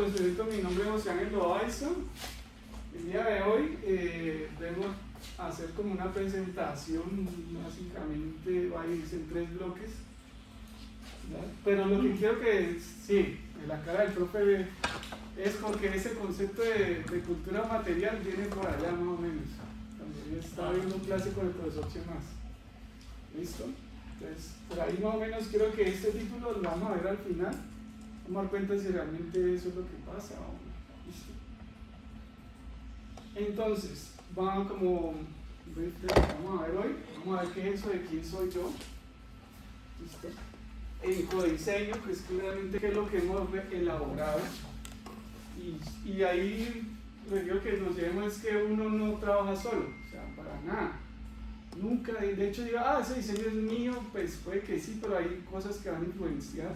les presento, mi nombre es José Ángel Loaiza. El día de hoy vengo a hacer como una presentación, básicamente va a irse en 3 bloques. ¿Verdad? Pero lo que quiero que, sí, en la cara del profe es porque ese concepto de cultura material viene por allá más o menos. También estaba viendo un clase con el profesor Chemas. ¿Listo? Entonces, por ahí más o menos quiero que este título lo vamos a ver al final. Vamos a dar cuenta si realmente eso es lo que pasa o no. ¿Listo? Entonces, vamos a ver hoy, vamos a ver qué es eso de quién soy yo. ¿Listo? En codiseño, que es claramente qué es lo que hemos elaborado. Y ahí lo que quiero que nos llevemos es que uno no trabaja solo, o sea, para nada. Nunca, de hecho, diga, ese diseño es mío, pues puede que sí, pero hay cosas que van a influenciar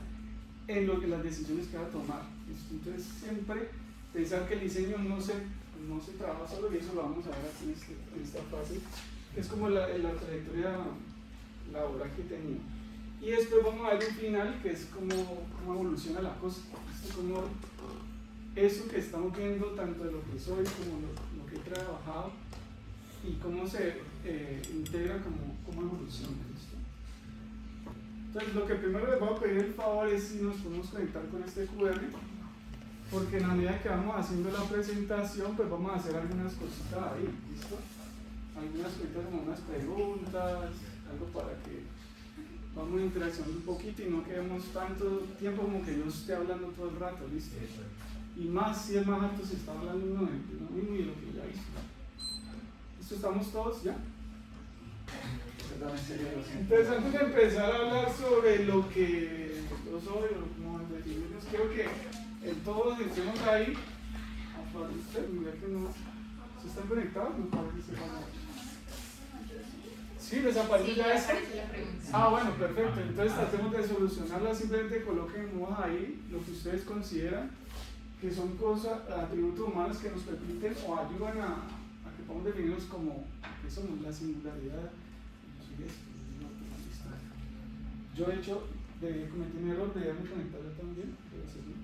en lo que las decisiones que va a tomar. Entonces, siempre pensar que el diseño no se trabaja solo, y eso lo vamos a ver aquí en esta fase, que es como la trayectoria laboral que he tenido. Y después vamos a ver un final, que es cómo evoluciona la cosa, como eso que estamos viendo, tanto de lo que soy como lo que he trabajado, y cómo se integra, cómo evoluciona. ¿Listo? Entonces, lo que primero les voy a pedir el favor es si nos podemos conectar con este QR, porque en la medida que vamos haciendo la presentación, pues vamos a hacer algunas cositas ahí, ¿listo? Algunas cositas como unas preguntas, algo para que vamos interaccionando un poquito y no quedemos tanto tiempo como que yo esté hablando todo el rato, ¿listo? Y más si es más alto se está hablando uno de lo mismo y de lo que ya hizo. ¿Listo? ¿Estamos todos ya? Entonces, antes de empezar a hablar sobre lo que yo soy o cómo definirnos, quiero que todos estemos ahí. Aparece, mira que no. ¿Se están conectados? No parece sí, les aparece ya esto. Bueno, perfecto. Entonces tratemos de solucionarla. Simplemente coloquen ahí lo que ustedes consideran que son cosas, atributos humanos que nos permiten o ayudan a que podamos definirnos como que somos la singularidad. Yo de hecho cometí un error, debía conectarlo también, pero eso no.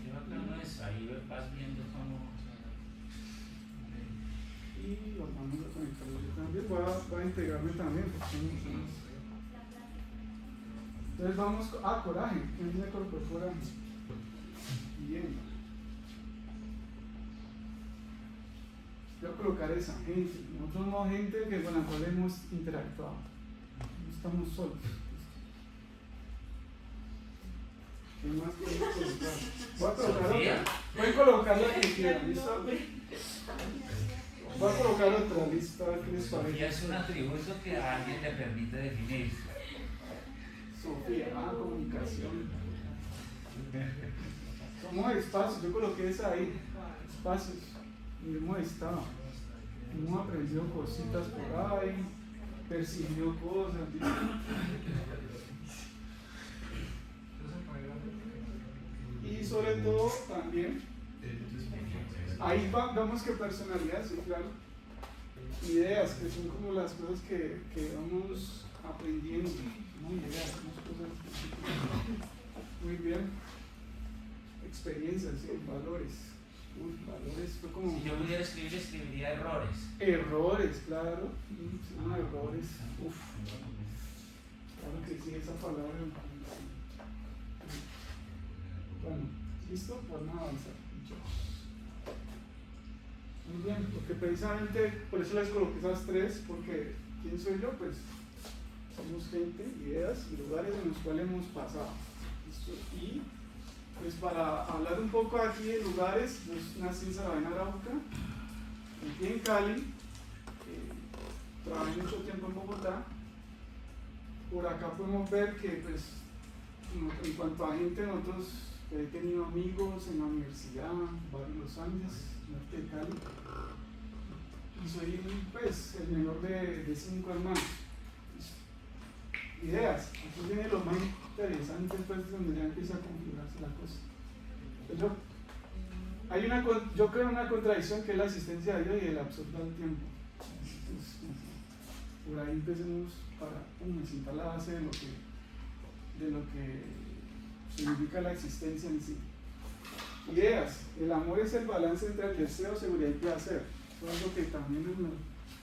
Yo acá no es ahí, vas viendo cómo. Y vamos a conectarlo yo también, voy a integrarme también. Entonces vamos coraje, ¿quién dice coraje? Bien. Voy a colocar esa gente. Nosotros somos gente con la cual hemos interactuado. No estamos solos. ¿Qué más puedo colocar? Voy a colocar otra. Pueden colocar la que quieran, ¿listo? Voy a colocar otra lista, a ver qué les parece. Sofía es un atributo que a alguien le permite definir. Sofía, comunicación. Somos espacios, yo coloqué esa ahí. Espacios. Y hemos estado. Hemos aprendido cositas por ahí, percibido cosas. Y sobre todo también, ahí vemos que personalidad, sí, claro. Ideas, que son como las cosas que vamos aprendiendo. Muy ideas, cosas. Muy bien. Experiencias, sí, valores. Valores fue como. Si yo pudiera escribir, escribiría errores. Errores, claro. Errores. Claro que sí, esa palabra. Bueno, ¿listo? Pues vamos a avanzar. Muy bien, porque precisamente por eso les coloqué esas 3, porque ¿quién soy yo? Pues somos gente, ideas y lugares en los cuales hemos pasado. ¿Listo? Y pues para hablar un poco aquí de lugares, yo nací en Saravena, Arauca, aquí en Cali, trabajé mucho tiempo en Bogotá. Por acá podemos ver que pues en cuanto a gente, nosotros he tenido amigos en la universidad, varios Los Andes, norte de Cali, y soy pues el menor de 5 hermanos. Ideas, aquí viene lo más interesante, pues donde ya empieza a configurarse la cosa. Yo creo una contradicción que es la existencia de Dios y el absurdo al tiempo. Entonces, por ahí empecemos para sentar la base de lo que significa la existencia en sí. Ideas. El amor es el balance entre el deseo, seguridad y placer. Eso es algo que también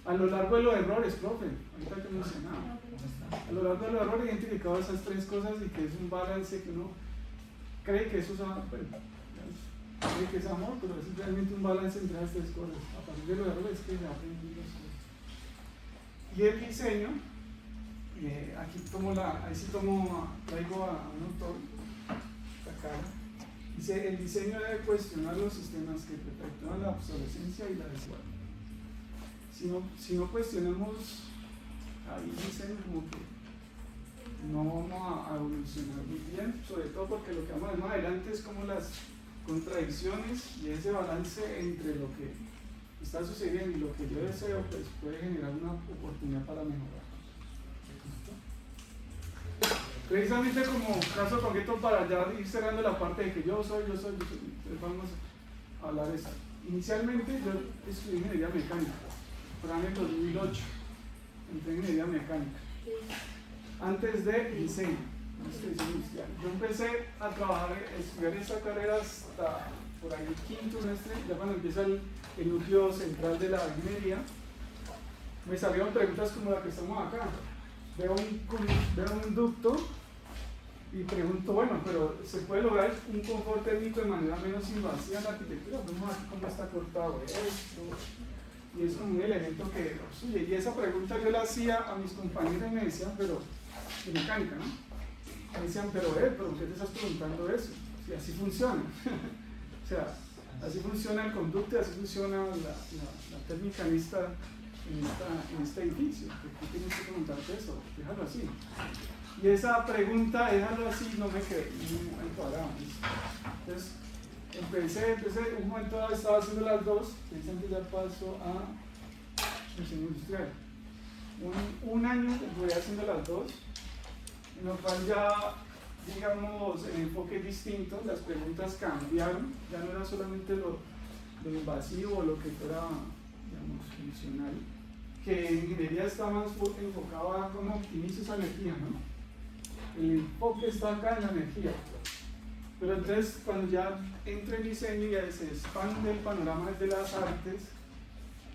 a lo largo de los errores, profe, ahorita que mencionaba, a lo largo de los errores he identificado esas tres cosas y que es un balance que uno cree que eso es amor, cree que es amor, pero es realmente un balance entre esas tres cosas. A partir de los errores que se aprenden las cosas. Y el diseño, aquí traigo a un autor, acá. Dice, el diseño debe cuestionar los sistemas que perpetúan la obsolescencia y la desigualdad. Si no cuestionamos, ahí dicen como que no vamos a evolucionar muy bien, sobre todo porque lo que vamos a ver más adelante es como las contradicciones y ese balance entre lo que está sucediendo y lo que yo deseo, pues puede generar una oportunidad para mejorar. Precisamente como caso concreto para ya ir cerrando la parte de que yo soy, entonces vamos a hablar de esto. Inicialmente yo estudié ingeniería mecánica, pero en el 2008 entré en ingeniería mecánica, antes de diseño industrial. Yo empecé a trabajar, a estudiar esta carrera hasta por ahí el quinto semestre, ya cuando empieza el núcleo central de la ingeniería, me salieron preguntas como la que estamos acá. Veo un ducto y pregunto, bueno, pero ¿se puede lograr un confort térmico de manera menos invasiva en la arquitectura? Vemos aquí cómo está cortado esto, y es como un elemento que obstruye. Y esa pregunta yo la hacía a mis compañeros y me decían, pero, de mecánica, ¿no? Me decían, pero ¿por qué te estás preguntando eso? Si así funciona. O sea, así funciona el conducto y así funciona la térmica en este edificio. ¿Por qué tienes que preguntarte eso? Déjalo así. Y esa pregunta, déjalo así, no me quedé en un momento parado. Entonces, empecé, un momento dado estaba haciendo las dos, precisamente ya paso a diseño industrial. Un año voy haciendo las dos, en lo cual ya, digamos, el enfoque es distinto, las preguntas cambiaron, ya no era solamente lo invasivo o lo que fuera, digamos, funcional, que en ingeniería está más enfocado a cómo optimizo esa energía, ¿no? El enfoque está acá en la energía. Pero entonces, cuando ya entro en diseño, ya se expande el panorama de las artes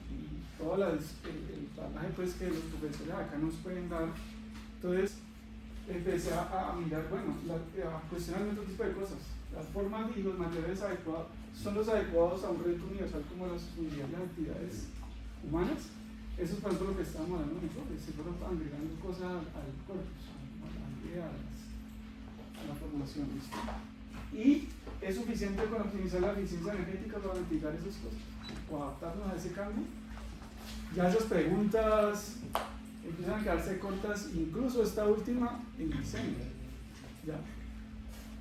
y todo el bagaje pues, que los profesores acá nos pueden dar. Entonces, empecé a mirar, bueno, a cuestionar otro tipo de cosas. Las formas y los materiales adecuados son los adecuados a un reto universal como las unidades de actividades humanas. Eso es por ejemplo lo que estábamos hablando nosotros, se fueron agregando cosas al corpus, a la formación. ¿Listo? Y es suficiente con optimizar la eficiencia energética para mitigar esas cosas o adaptarnos a ese cambio. Ya esas preguntas empiezan a quedarse cortas, incluso esta última en diseño, ya,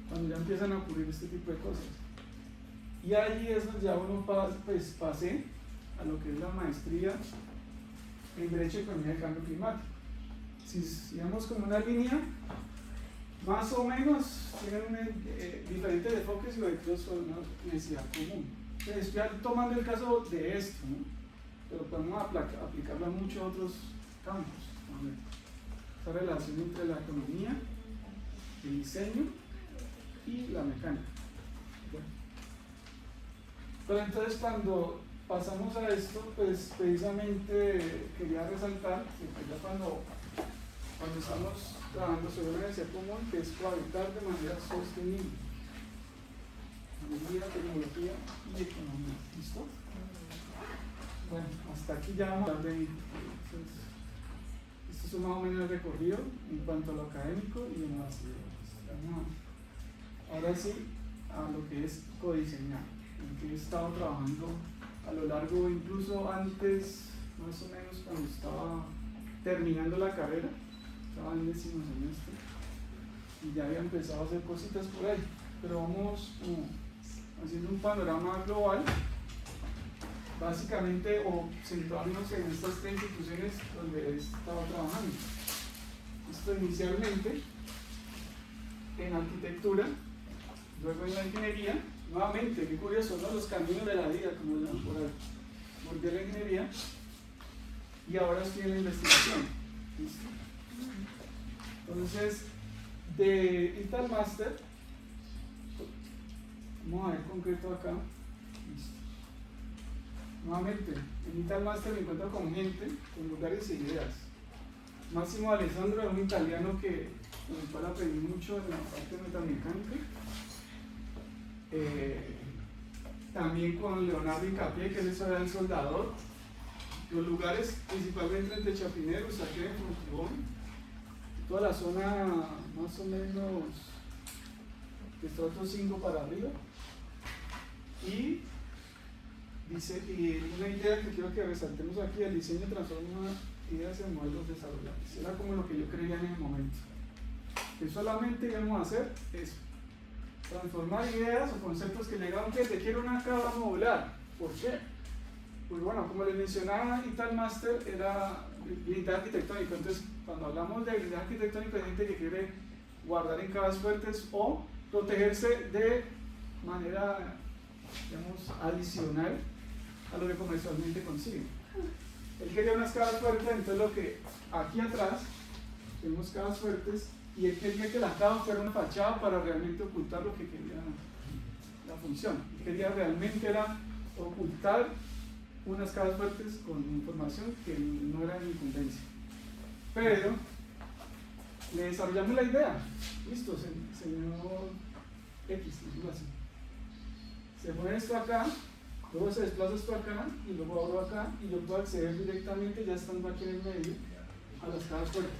cuando ya empiezan a ocurrir este tipo de cosas. Y ahí es donde ya uno pasé a lo que es la maestría en Derecho y Economía del Cambio Climático. Si vemos como una línea, más o menos tienen diferentes enfoques y objetivos sobre una necesidad común. Entonces, estoy tomando el caso de esto, ¿no? Pero podemos aplicarlo a muchos otros campos. Esa relación entre la economía, el diseño y la mecánica. Bueno. Pero entonces cuando pasamos a esto, pues precisamente quería resaltar que ya cuando estamos trabajando sobre una necesidad común, que es cohabitar de manera sostenible. Energía, tecnología y economía. ¿Listo? Bueno, hasta aquí ya vamos a hablar de esto es más o menos el recorrido en cuanto a lo académico y en las ideas. Ahora sí, a lo que es codiseñar, en que he estado trabajando a lo largo, incluso antes, más o menos cuando estaba terminando la carrera, estaba en 10º semestre y ya había empezado a hacer cositas por ahí, pero vamos haciendo un panorama global, básicamente, o centrarnos en estas tres instituciones donde he estado trabajando. Esto inicialmente en arquitectura, luego en la ingeniería, nuevamente, qué curioso, ¿no? Los caminos de la vida, como llaman por ahí. Volví a la ingeniería y ahora estoy en la investigación. ¿Listo? Entonces, de Ital Master, Vamos a ver concreto acá. Listo. Nuevamente, en Ital Master me encuentro con gente, con lugares e ideas. Máximo Alessandro es un italiano con el cual aprendí mucho en la parte metamecánica. También con Leonardo Incapié, que es el soldador. Los lugares principalmente entre Chapinero, Usaquén, Fontibón, toda la zona más o menos de estrato 5 para arriba. Y dice, y una idea que quiero que resaltemos aquí: el diseño transforma ideas en modelos desarrollables. Era como lo que yo creía en el momento, que solamente íbamos a hacer eso, transformar ideas o conceptos que llegaban, que te quiero una cabra modular. ¿Por qué? Pues bueno, como les mencionaba, Ital Master era blindaje arquitectónico. Entonces, cuando hablamos de blindaje arquitectónico, hay gente que quiere guardar en cabas fuertes o protegerse de manera, digamos, adicional a lo que comercialmente consigue. Él quería unas cabas fuertes, entonces lo que aquí atrás tenemos cabas fuertes, y él quería que la cava fuera una fachada para realmente ocultar lo que quería la función. Él quería realmente era ocultar unas cabas fuertes con información que no era de incumbencia. Pero le desarrollamos la idea. Listo, señor X, digo así. Se pone esto acá, luego se desplaza esto acá, y luego abro acá, y yo puedo acceder directamente, ya estando aquí en el medio, a las cabas fuertes.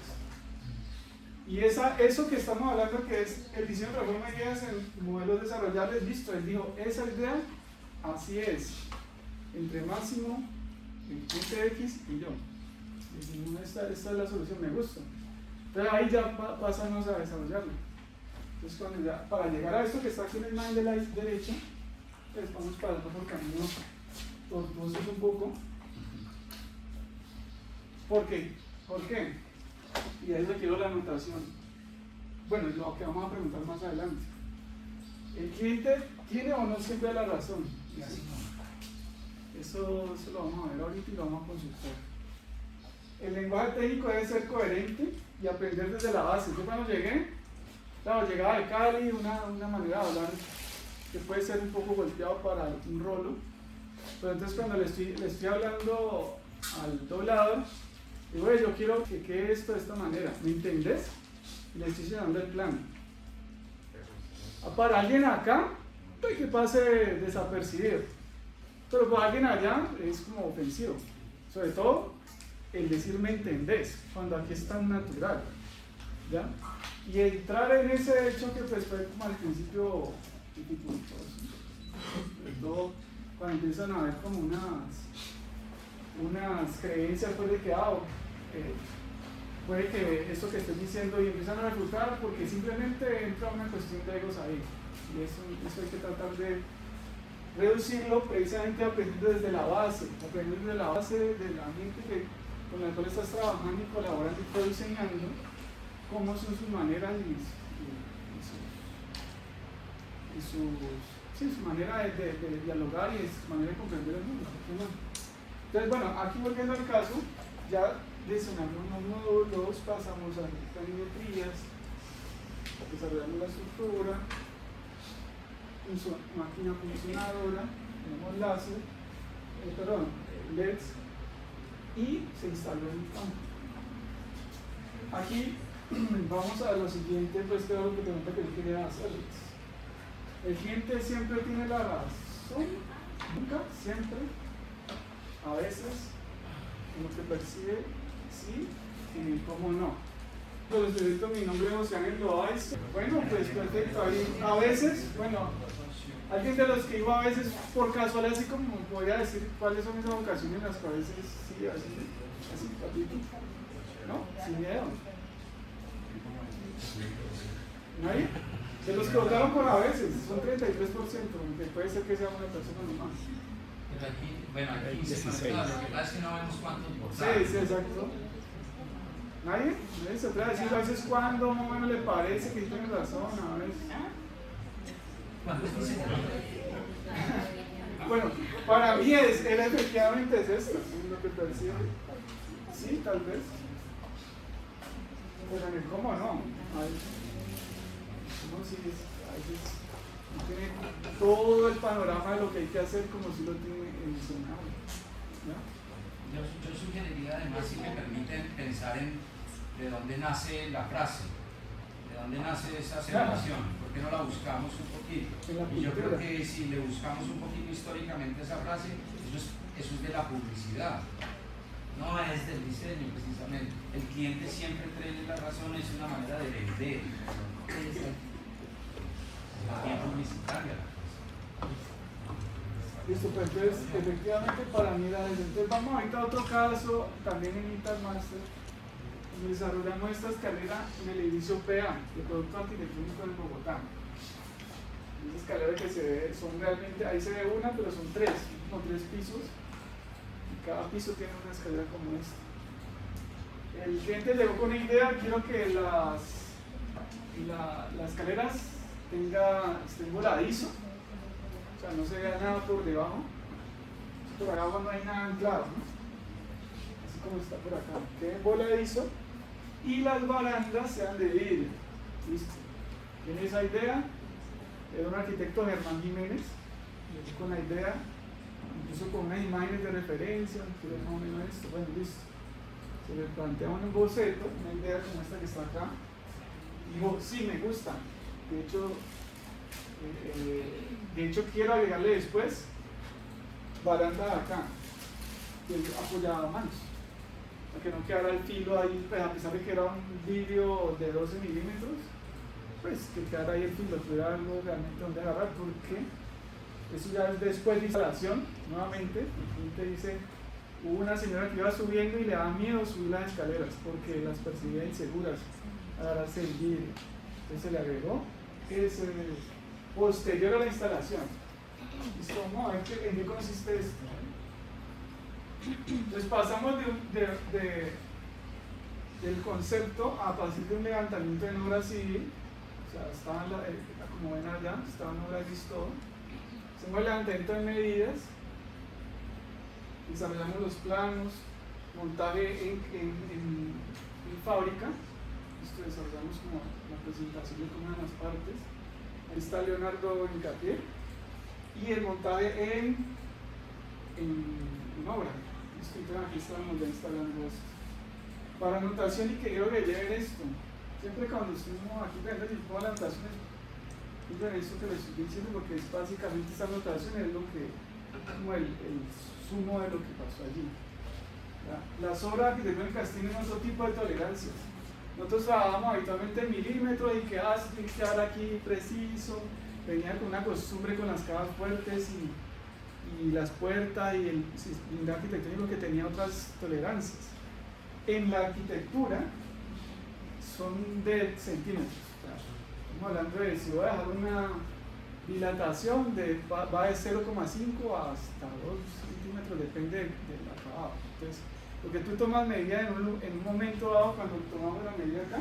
Y eso que estamos hablando, que es el diseño de transforma ideas en modelos desarrollables, listo, él dijo, esa idea, así es, entre Máximo, el cliente X y yo. Y dijimos, esta es la solución, me gusta. Entonces ahí ya pasamos a desarrollarlo. Entonces cuando ya, para llegar a esto que está aquí en el line de la derecha, pues vamos para el otro camino tortuosos un poco. ¿Por qué? ¿Por qué? Y ahí le quiero la anotación. Bueno, lo que vamos a preguntar más adelante. ¿El cliente tiene o no siempre la razón? Eso lo vamos a ver ahorita y lo vamos a consultar. El lenguaje técnico debe ser coherente y aprender desde la base. Yo cuando llegué, claro, llegaba de Cali, una manera de hablar que puede ser un poco golpeado para un rolo, pero entonces cuando le estoy hablando al doblador, digo, oye, yo quiero que quede esto de esta manera, ¿me entendés? Y le estoy enseñando el plan. Para alguien acá, pues que pase desapercibido, pero para alguien allá es como ofensivo, sobre todo el decir me entendés, cuando aquí es tan natural, ¿ya? Y entrar en ese hecho que pues fue como al principio dificultoso, sobre todo cuando empiezan a haber como unas creencias pues de que puede que esto que estoy diciendo, y empiezan a refutar porque simplemente entra una cuestión de egos ahí, y eso hay que tratar de reducirlo precisamente aprendiendo desde la base, de la gente con la cual estás trabajando y colaborando y estás diseñando, cómo son sus maneras su manera de dialogar y su manera de comprender el mundo. Entonces, bueno, aquí volviendo al caso, ya diseñamos unos módulos, pasamos a planimetrías, desarrollamos la estructura, máquina funcionadora, tenemos láser, LEDs, y se instaló en el campo. Aquí vamos a lo siguiente, pues que era lo que pregunta que yo quería hacerles. El cliente siempre tiene la razón, nunca, siempre, a veces, en lo que percibe, sí, y cómo no. Les presento mi nombre es José Ángel Loaiza. Bueno, pues perfecto, ahí, a veces, bueno, alguien de los que iba a veces por casualidad, así como podría decir cuáles son esas ocasiones en las que a veces sí, así, papito, ¿no? Sin miedo. ¿Nadie? De los que votaron por a veces, son 33%, aunque puede ser que sea una persona nomás. Pero aquí, bueno, aquí 16. Claro, lo que pasa es que no vemos cuántos votaron. Sí, exacto. ¿Nadie? ¿Nadie se atreve a decir a veces cuándo más o menos le parece que tiene razón? A veces. ¿Cuántos dicen? Bueno, para mí él efectivamente es esto, lo que percibe. Sí, tal vez. Pero en el cómo no. No, sí, a veces tiene todo el panorama de lo que hay que hacer como si lo tiene el diccionario. ¿Ya? Yo sugeriría además, si me permiten, pensar en de dónde nace la frase, de dónde nace esa celebración, ¿por qué no la buscamos un poquito? Y yo creo que si le buscamos un poquito históricamente esa frase, eso es de la publicidad, no es del diseño precisamente. El cliente siempre cree en la razón, es una manera de vender, más bien publicitaria la cosa. Listo, pues entonces efectivamente para mí era eso. Entonces vamos ahorita a otro caso, también en Intermaster, donde desarrollamos esta escalera en el edificio PA, de Producto Arquitectónico en Bogotá. Esa escalera que se ve, son realmente, ahí se ve una, pero son tres, como tres pisos, y cada piso tiene una escalera como esta. El cliente llegó con una idea, quiero que las escaleras estén voladizo, o sea, no se vea nada por debajo. Por acá abajo no hay nada anclado, ¿no? Así como está por acá, quede voladizo, y las barandas sean de vidrio. ¿Listo? ¿Tiene esa idea? Era un arquitecto, Germán Jiménez, llegó con la idea, incluso con unas imágenes de referencia, que es más o menos esto. Bueno, listo. Se le plantea un boceto, una idea como esta que está acá, y dijo, sí, me gusta. De hecho quiero agregarle después baranda de acá, apoyada a manos, para que no quedara el filo ahí, pues a pesar de que era un vidrio de 12 milímetros, pues que quedara ahí el filo, tuviera algo realmente donde agarrar, porque eso ya es después de instalación. Nuevamente, el cliente dice, hubo una señora que iba subiendo y le daba miedo subir las escaleras porque las percibía inseguras al agarrarse el vidrio. Entonces se le agregó ese posterior a la instalación. Listo, vamos a ver en qué consiste esto. Entonces pasamos del concepto a partir de un levantamiento en obra civil. O sea, estaban como ven allá, estaban en obra todo. Hacemos el levantamiento de medidas, desarrollamos los planos, montaje en fábrica. Esto desarrollamos como la presentación de una de las partes. Ahí está Leonardo Incapié. Y el montaje en obra. Entonces aquí estamos ya instalando esto. Para anotación, y que quiero que lleven esto. Siempre cuando estuvimos aquí viendo y pongo las anotaciones, miren esto que les estoy diciendo, porque es básicamente esta anotación es lo que, como el sumo de lo que pasó allí. Las obras arquitectónicas tienen otro tipo de tolerancias. Nosotros trabajamos habitualmente en milímetros y que tiene que quedar aquí preciso. Venía con una costumbre con las cajas fuertes y las puertas y el blindaje arquitectónico que tenía otras tolerancias. En la arquitectura son de centímetros. Estamos hablando de si voy a dejar una dilatación va de 0,5 hasta 2 centímetros, depende del acabado. Entonces, porque tú tomas medida en un momento dado, cuando tomamos la medida acá,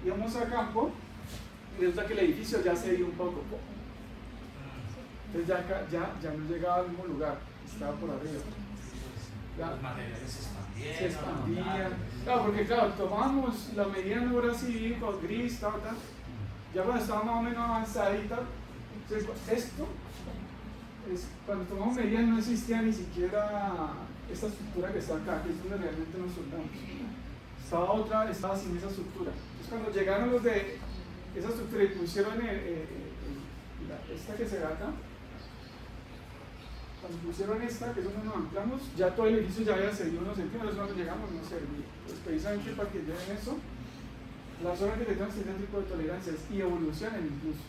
íbamos a campo y resulta que el edificio ya se dio un poco. Entonces ya no llegaba al mismo lugar, estaba por arriba. Los materiales se expandían. Claro, porque claro, tomamos la medida en obra civil, con gris, tal. Ya cuando estaba más o menos avanzadita, entonces esto, cuando tomamos medidas no existía ni siquiera esta estructura que está acá, que es donde realmente nos soldamos. Estaba sin esa estructura. Entonces cuando llegaron los de esa estructura y pusieron esta que se ve acá, cuando pusieron esta, que es donde nos anclamos, ya todo el edificio ya había cedido unos centímetros, cuando llegamos no servía. Entonces precisamente para que lleven eso, las obras arquitectónicas tienen este tipo de tolerancias y evolucionan incluso.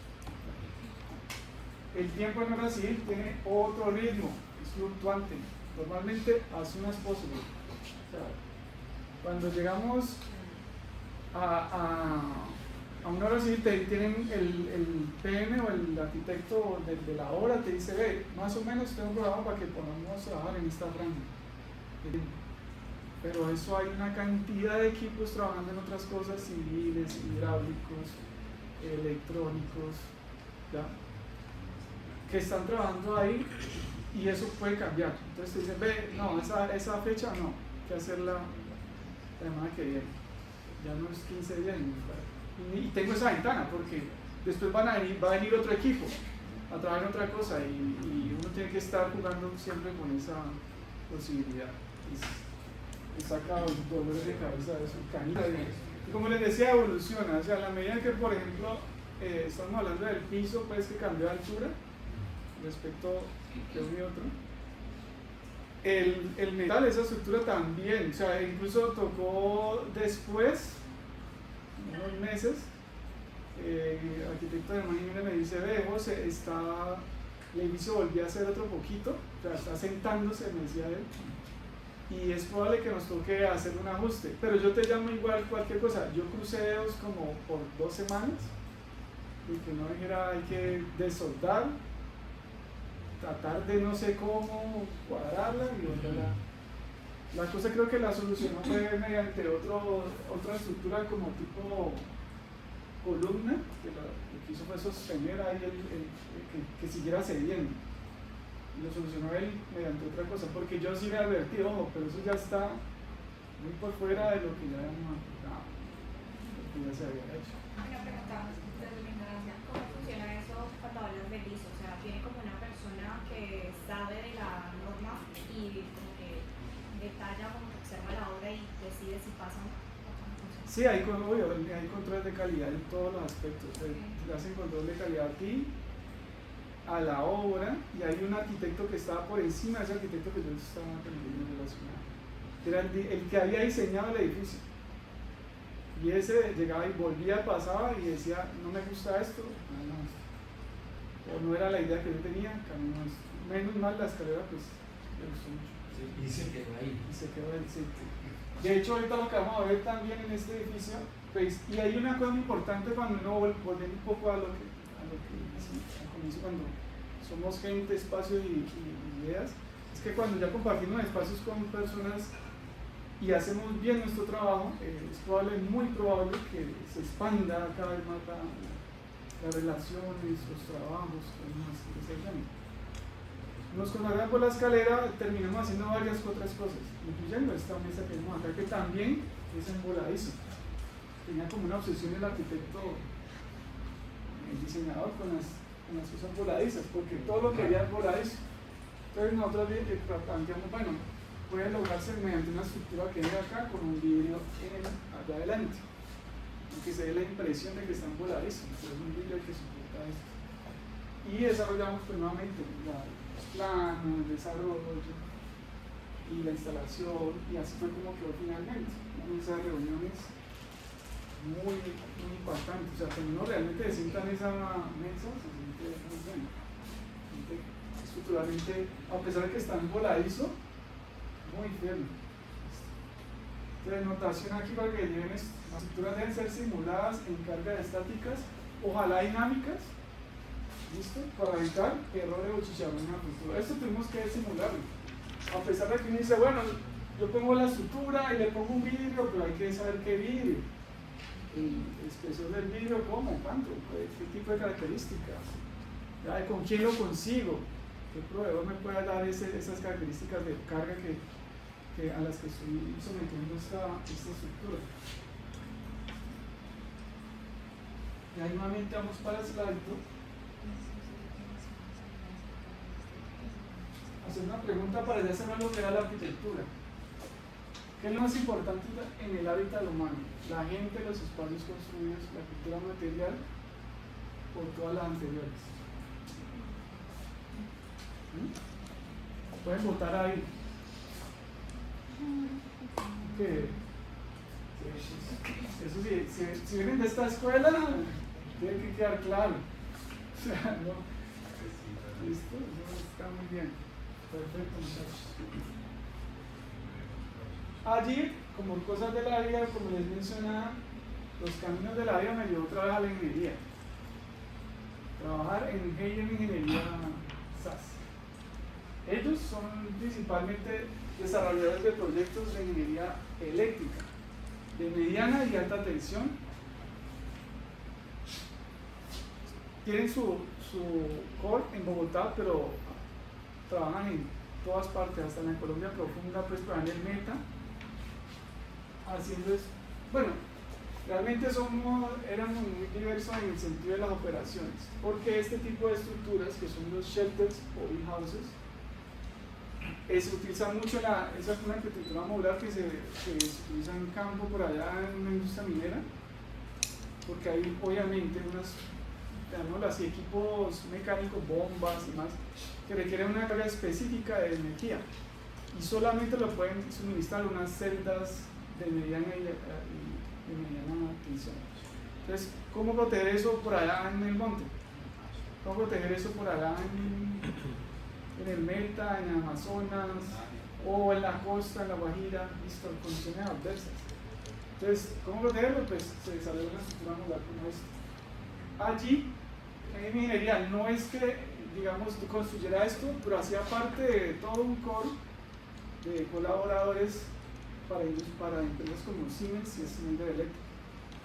El tiempo en obra civil tiene otro ritmo, es fluctuante, normalmente as soon as possible. O sea, cuando llegamos a una obra civil, tienen el PM o el arquitecto de la obra te dice, ve, más o menos tengo un programa para que podamos trabajar en esta franja. Pero eso hay una cantidad de equipos trabajando en otras cosas civiles, hidráulicos, electrónicos, ¿ya? Que están trabajando ahí y eso puede cambiar. Entonces te dicen, ve, no, esa fecha no, hay que hacerla la semana que viene, ya no es 15 días. Y tengo esa ventana porque después va a venir otro equipo trabajar en otra cosa y uno tiene que estar jugando siempre con esa posibilidad. Y saca dolores de cabeza de su canita. Y como les decía, evoluciona, o sea, a la medida que, por ejemplo, estamos hablando del piso, pues que cambió de altura respecto de uno y otro. El metal, esa estructura también, o sea, incluso tocó después, unos meses, el arquitecto de Manimene me dice, ve José, el edificio volvió a hacer otro poquito, o sea, está sentándose, me decía él, y es probable que nos toque hacer un ajuste, pero yo te llamo igual cualquier cosa. Yo crucé dedos como por 2 semanas y que no dijera hay que desoldar, tratar de no sé cómo cuadrarla y volverla. La cosa creo que la solucionó fue mediante otra estructura como tipo columna, que lo que hizo fue sostener ahí que siguiera cediendo. Lo solucionó él mediante otra cosa, porque yo sí le advertí, ojo, pero eso ya está muy por fuera de lo que ya habíamos aplicado, lo que ya se había hecho. Una pregunta, desde mi ignorancia, ¿cómo funciona eso cuando hablas de liso? O sea, ¿tiene como una persona que sabe de la norma y como que detalla, como que observa la obra y decide si pasa o no? Sí, hay controles de calidad en todos los aspectos. Le hacen control de calidad a ti, a la obra, y hay un arquitecto que estaba por encima de ese arquitecto que yo estaba relacionado. Era el que había diseñado el edificio. Y ese llegaba y volvía, pasaba y decía, no me gusta esto, no esto. O no era la idea que yo tenía, cambiamos esto. Menos mal la escalera, pues, me gustó mucho. Sí, y se quedó ahí. Y se quedó ahí, sí. De hecho, ahorita lo que vamos a ver también en este edificio, pues, y hay una cosa muy importante cuando uno volviendo un poco a lo que al comienzo, cuando somos gente, espacio y ideas, es que cuando ya compartimos espacios con personas y hacemos bien nuestro trabajo, es muy probable que se expanda cada vez más las relaciones, los trabajos, que se llaman. Nos conocemos por la escalera, terminamos haciendo varias otras cosas, incluyendo esta mesa que vemos acá, que también es emboladizo. Tenía como una obsesión el arquitecto, el diseñador, con las cosas voladizas, porque todo lo quería voladizo. Entonces nosotros planteamos, bueno, puede lograrse mediante una estructura que hay acá con un vidrio allá adelante, aunque se dé la impresión de que están voladizos, pero es un vidrio que soporta esto. Y desarrollamos pues nuevamente los planos, el desarrollo y la instalación, y así fue como quedó finalmente. Esas reuniones muy impactantes, o sea, cuando uno realmente se sienta en esa mesa, se siente muy bien. Estructuralmente, a pesar de que está en voladizo, muy firme. Entonces, notación aquí para que lleven esto. Las estructuras deben ser simuladas en cargas estáticas, ojalá dinámicas, ¿listo? Para evitar errores o chicharrones en la estructura. Esto tenemos que simularlo. A pesar de que uno dice, bueno, yo pongo la estructura y le pongo un vidrio, pero hay que saber qué vidrio. El espesor del vidrio, ¿cómo? ¿Cuánto? ¿Qué tipo de características? ¿Ya? ¿Con quién lo consigo? ¿Qué proveedor me puede dar esas características de carga a las que estoy sometiendo esta estructura? Y ahí nuevamente vamos para el slide. Hacer una pregunta para ya saber lo que era la arquitectura. ¿Qué es lo más importante en el hábitat humano? La gente, los espacios construidos, la cultura material, por todas las anteriores. Pueden votar ahí. ¿Qué? Eso sí, si vienen de esta escuela, tiene que quedar claro. O sea, no. ¿Listo? Eso está muy bien. Perfecto, muchachos. Allí, como cosas de la vida, como les mencionaba, los caminos de la vida me llevó otra vez a la ingeniería. Trabajar en ingeniería SAS. Ellos son principalmente desarrolladores de proyectos de ingeniería eléctrica, de mediana y alta tensión. Tienen su core en Bogotá, pero trabajan en todas partes, hasta en la Colombia profunda, pues para el Meta, haciendo eso. Bueno, Realmente éramos muy diversos en el sentido de las operaciones, porque este tipo de estructuras, que son los shelters o houses, se utiliza mucho esa es una arquitectura modular que se utiliza en campo por allá en una industria minera, porque hay obviamente llamémoslo así, equipos mecánicos, bombas y más, que requieren una carga específica de energía y solamente lo pueden suministrar unas celdas de mediana tensión. Entonces, ¿cómo proteger eso por allá en el monte? ¿Cómo proteger eso por allá en el Meta, en el Amazonas o en la costa, en la Guajira, listo, condiciones adversas? Entonces, ¿cómo protegerlo? Pues se desarrolla una estructura modular como esta. Allí, en ingeniería, no es que, digamos, construyera esto, pero hacía parte de todo un core de colaboradores para empresas como Siemens y Schneider Electric,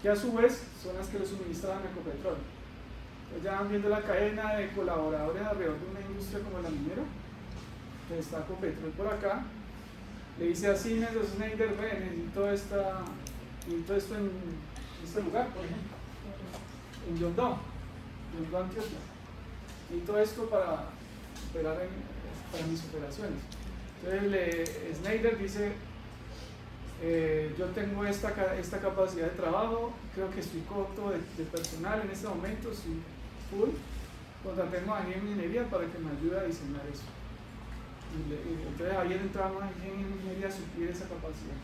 que a su vez son las que le suministraban a Ecopetrol. Entonces ya van viendo la cadena de colaboradores alrededor de una industria como la minera. Entonces está Ecopetrol por acá, le dice a Siemens o Schneider, necesito esto en este lugar, por ejemplo, en Yondó, Antioquia. Necesito esto para operar para mis operaciones. Entonces Schneider dice, yo tengo esta capacidad de trabajo, creo que estoy corto de personal en este momento, estoy full, contratemos a alguien en ingeniería para que me ayude a diseñar eso. Entonces ahí entramos en ingeniería a suplir esa capacidad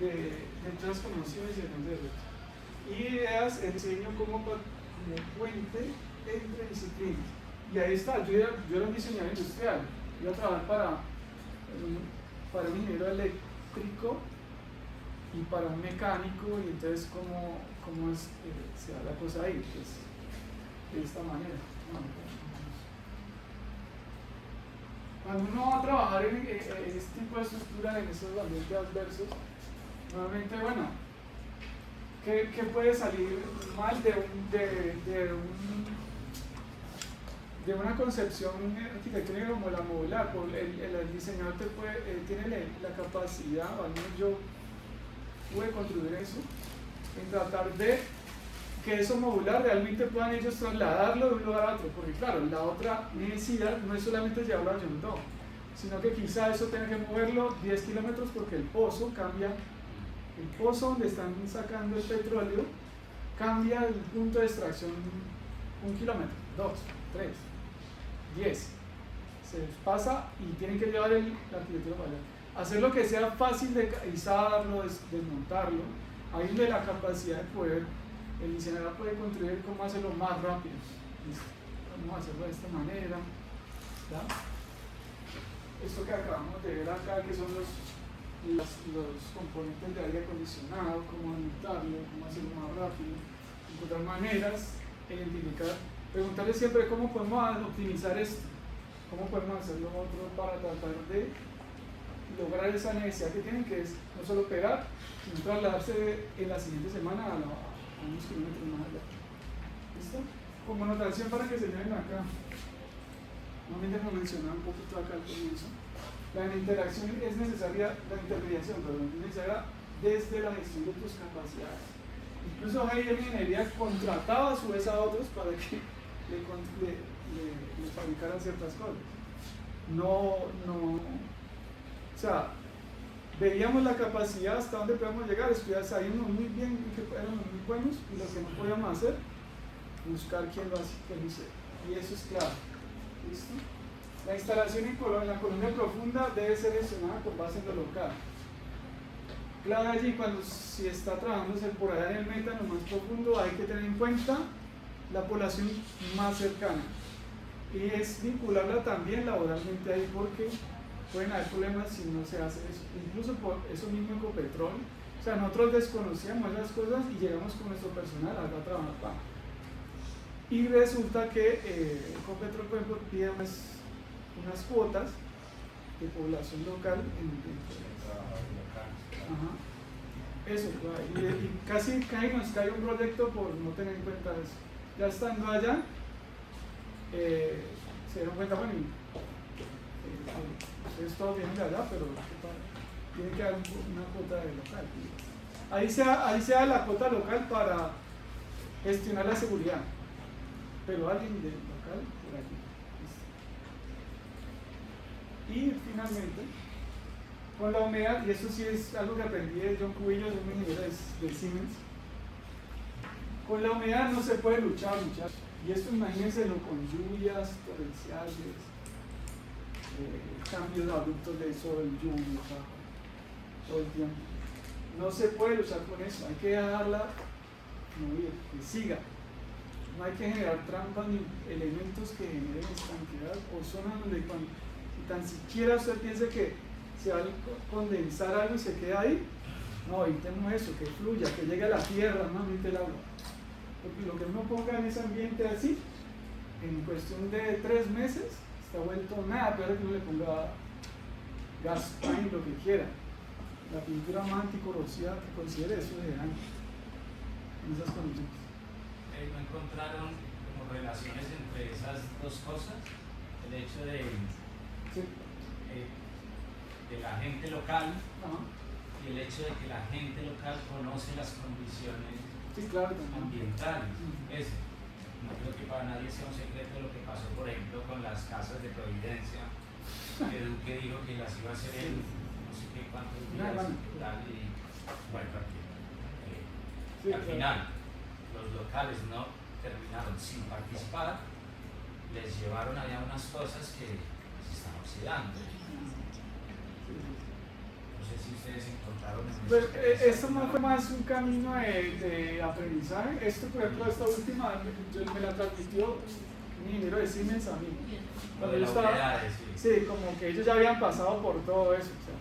de empresas conocidas y de redes. Y ideas enseño como puente entre disciplinas. Y ahí está, yo era un diseñador industrial, iba a trabajar para un ingeniero eléctrico y para un mecánico, y entonces cómo se da la cosa ahí, pues, de esta manera. Cuando uno va a trabajar en este tipo de estructura, en estos ambientes adversos, nuevamente, bueno, ¿qué puede salir mal de una concepción arquitectónica como la modular? El diseñador tiene la capacidad, o al menos yo pude construir eso, en tratar de que eso modular realmente puedan ellos trasladarlo de un lugar a otro, porque claro, la otra necesidad no es solamente llevarlo a Yondó, sino que quizá eso tenga que moverlo 10 kilómetros porque el pozo cambia, el pozo donde están sacando el petróleo cambia el punto de extracción 1 kilómetro, 2, 3, 10, se pasa y tienen que llevar la arquitectura para allá. Hacer lo que sea fácil de izarlo, desmontarlo, ahí es de la capacidad de poder, el diseñador puede construir cómo hacerlo más rápido. Vamos a hacerlo de esta manera. ¿Ya? Esto que acabamos de ver acá, que son los componentes de aire acondicionado, cómo montarlo, cómo hacerlo más rápido, encontrar maneras, identificar, preguntarle siempre cómo podemos optimizar esto, cómo podemos hacerlo otro para tratar de lograr esa necesidad que tienen, que es no solo pegar, sino trasladarse en la siguiente semana a unos kilómetros más allá. ¿Listo? Como anotación para que se vean acá, nuevamente lo mencionaba un poquito acá al comienzo, la interacción es necesaria, la intermediación, perdón, es necesaria desde la gestión de tus capacidades. Incluso ahí en ingeniería contrataba a su vez a otros para que le fabricaran ciertas cosas. O sea, veíamos la capacidad hasta dónde podíamos llegar, sabíamos muy bien que éramos muy buenos, y lo que no podíamos hacer, buscar quién lo hiciera. Y eso es clave. ¿Listo? La instalación en la colonia profunda debe ser gestionada con base en lo local. Clave allí, si está trabajándose por allá en el Meta, en lo más profundo, hay que tener en cuenta la población más cercana. Y es vincularla también laboralmente ahí, porque pueden haber problemas si no se hace eso. Incluso por eso mismo Ecopetrol, o sea, nosotros desconocíamos esas cosas y llegamos con nuestro personal a trabajar para. Y resulta que Ecopetrol, por ejemplo, pide unas cuotas de población local eso, y casi nos cae un proyecto por no tener en cuenta eso. Ya estando allá, se dieron cuenta, bueno, ustedes todos vienen de allá, pero tienen que dar una cuota de local. ahí se da la cuota local para gestionar la seguridad, pero alguien del local por aquí. Y finalmente, con la humedad, y esto sí es algo que aprendí de John Cubillos, un ingeniero de Siemens, con la humedad no se puede luchar, muchachos. Y esto imagínenselo con lluvias torrenciales, cambios abruptos de sol, lluvia, todo el tiempo. No se puede luchar con eso, hay que dejarla fluir, que siga. No hay que generar trampas ni elementos que generen estanqueidad o zonas donde tan siquiera usted piense que se va a condensar algo y se queda ahí. No, evitemos eso, que fluya, que llegue a la tierra, no evite el agua. Porque lo que uno ponga en ese ambiente así, en cuestión de 3 meses, está vuelto nada, peor que uno le ponga gas, paint, lo que quiera. La pintura más anticorrosiva que considere eso de daño en esas condiciones. ¿No encontraron como relaciones entre esas dos cosas? El hecho de, Sí. De la gente local Ajá. y el hecho de que la gente local conoce las condiciones Sí, claro, también. ambientales. Ujú. Eso. No creo que para nadie sea un secreto lo que pasó, por ejemplo, con las casas de Providencia, que Duque dijo que las iba a hacer en no sé qué cuántos días, tal, y bueno, Sí, al claro. final los locales no terminaron sin participar, les llevaron allá unas cosas que se están oxidando. No sé si ustedes encontraron en Pues, eso. esto no fue más un camino de aprendizaje. Esto, por ejemplo, esta última, me la transmitió un ingeniero de Siemens a mí. Cuando yo estaba, sí, como que ellos ya habían pasado por todo eso. O sea,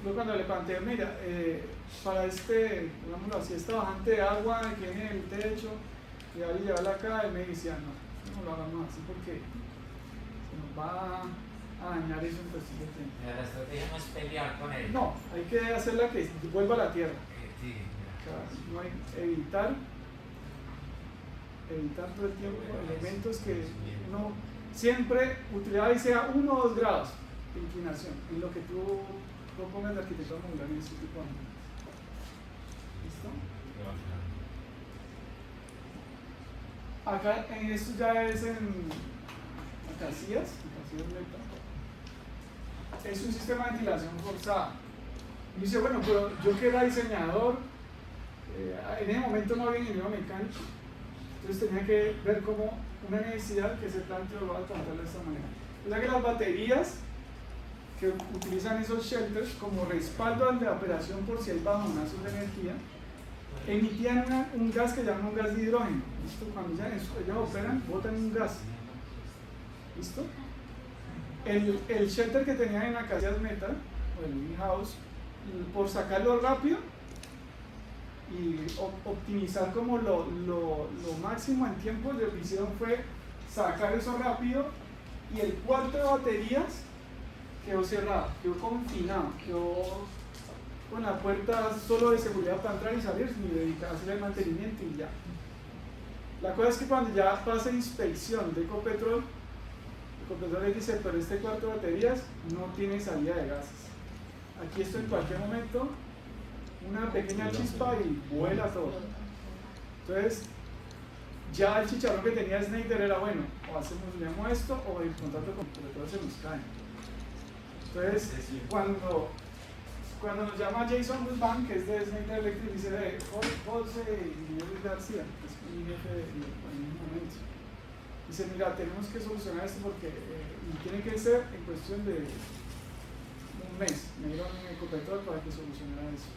yo cuando le planteé, mira, para digámoslo así, esta bajante de agua que viene en el techo, llevarla acá, él me decía, no lo hagamos así porque se nos va a dañar eso en cuestión de tiempo. La estrategia no es pelear con él. No, hay que hacerla que vuelva a la tierra. Sí, No hay evitar todo el tiempo elementos que uno siempre utilizar y sea 1 o 2 grados de inclinación en lo que tú propongas de arquitectura modular en este tipo de ambientes. ¿Listo? Acá en esto ya es en Casillas Meta. Es un sistema de ventilación forzada. Y dice, bueno, pero yo que era diseñador, en ese momento no había ingeniero mecánico, entonces tenía que ver como una necesidad que se planteó va a tratarla de esta manera. O sea que las baterías que utilizan esos shelters como respaldo al de operación por si hay bajonazos de energía, emitían un gas que llaman un gas de hidrógeno. ¿Listo? Cuando ya ellos operan, botan un gas. ¿Listo? El shelter que tenían en la Casillas Meta, o el in-house, por sacarlo rápido y optimizar como lo máximo en tiempo, lo que hicieron fue sacar eso rápido y el cuarto de baterías quedó cerrado, quedó confinado, quedó con la puerta solo de seguridad para entrar y salir sin dedicarse a hacer el mantenimiento y ya. La cosa es que cuando ya pasa inspección de Ecopetrol les dice, pero este cuarto de baterías no tiene salida de gases. Aquí esto en cualquier momento, una pequeña chispa y vuela todo. Entonces, ya el chicharrón que tenía Schneider era bueno, o hacemos esto, o el contrato con Ecopetrol se nos cae. Entonces, cuando nos llama Jason Guzmán, que es de Schneider Electric, dice, José Luis García, que es mi jefe en un momento. Dice, mira, tenemos que solucionar esto porque tiene que ser en cuestión de un mes. Me dieron en Ecopetrol para que solucionara eso.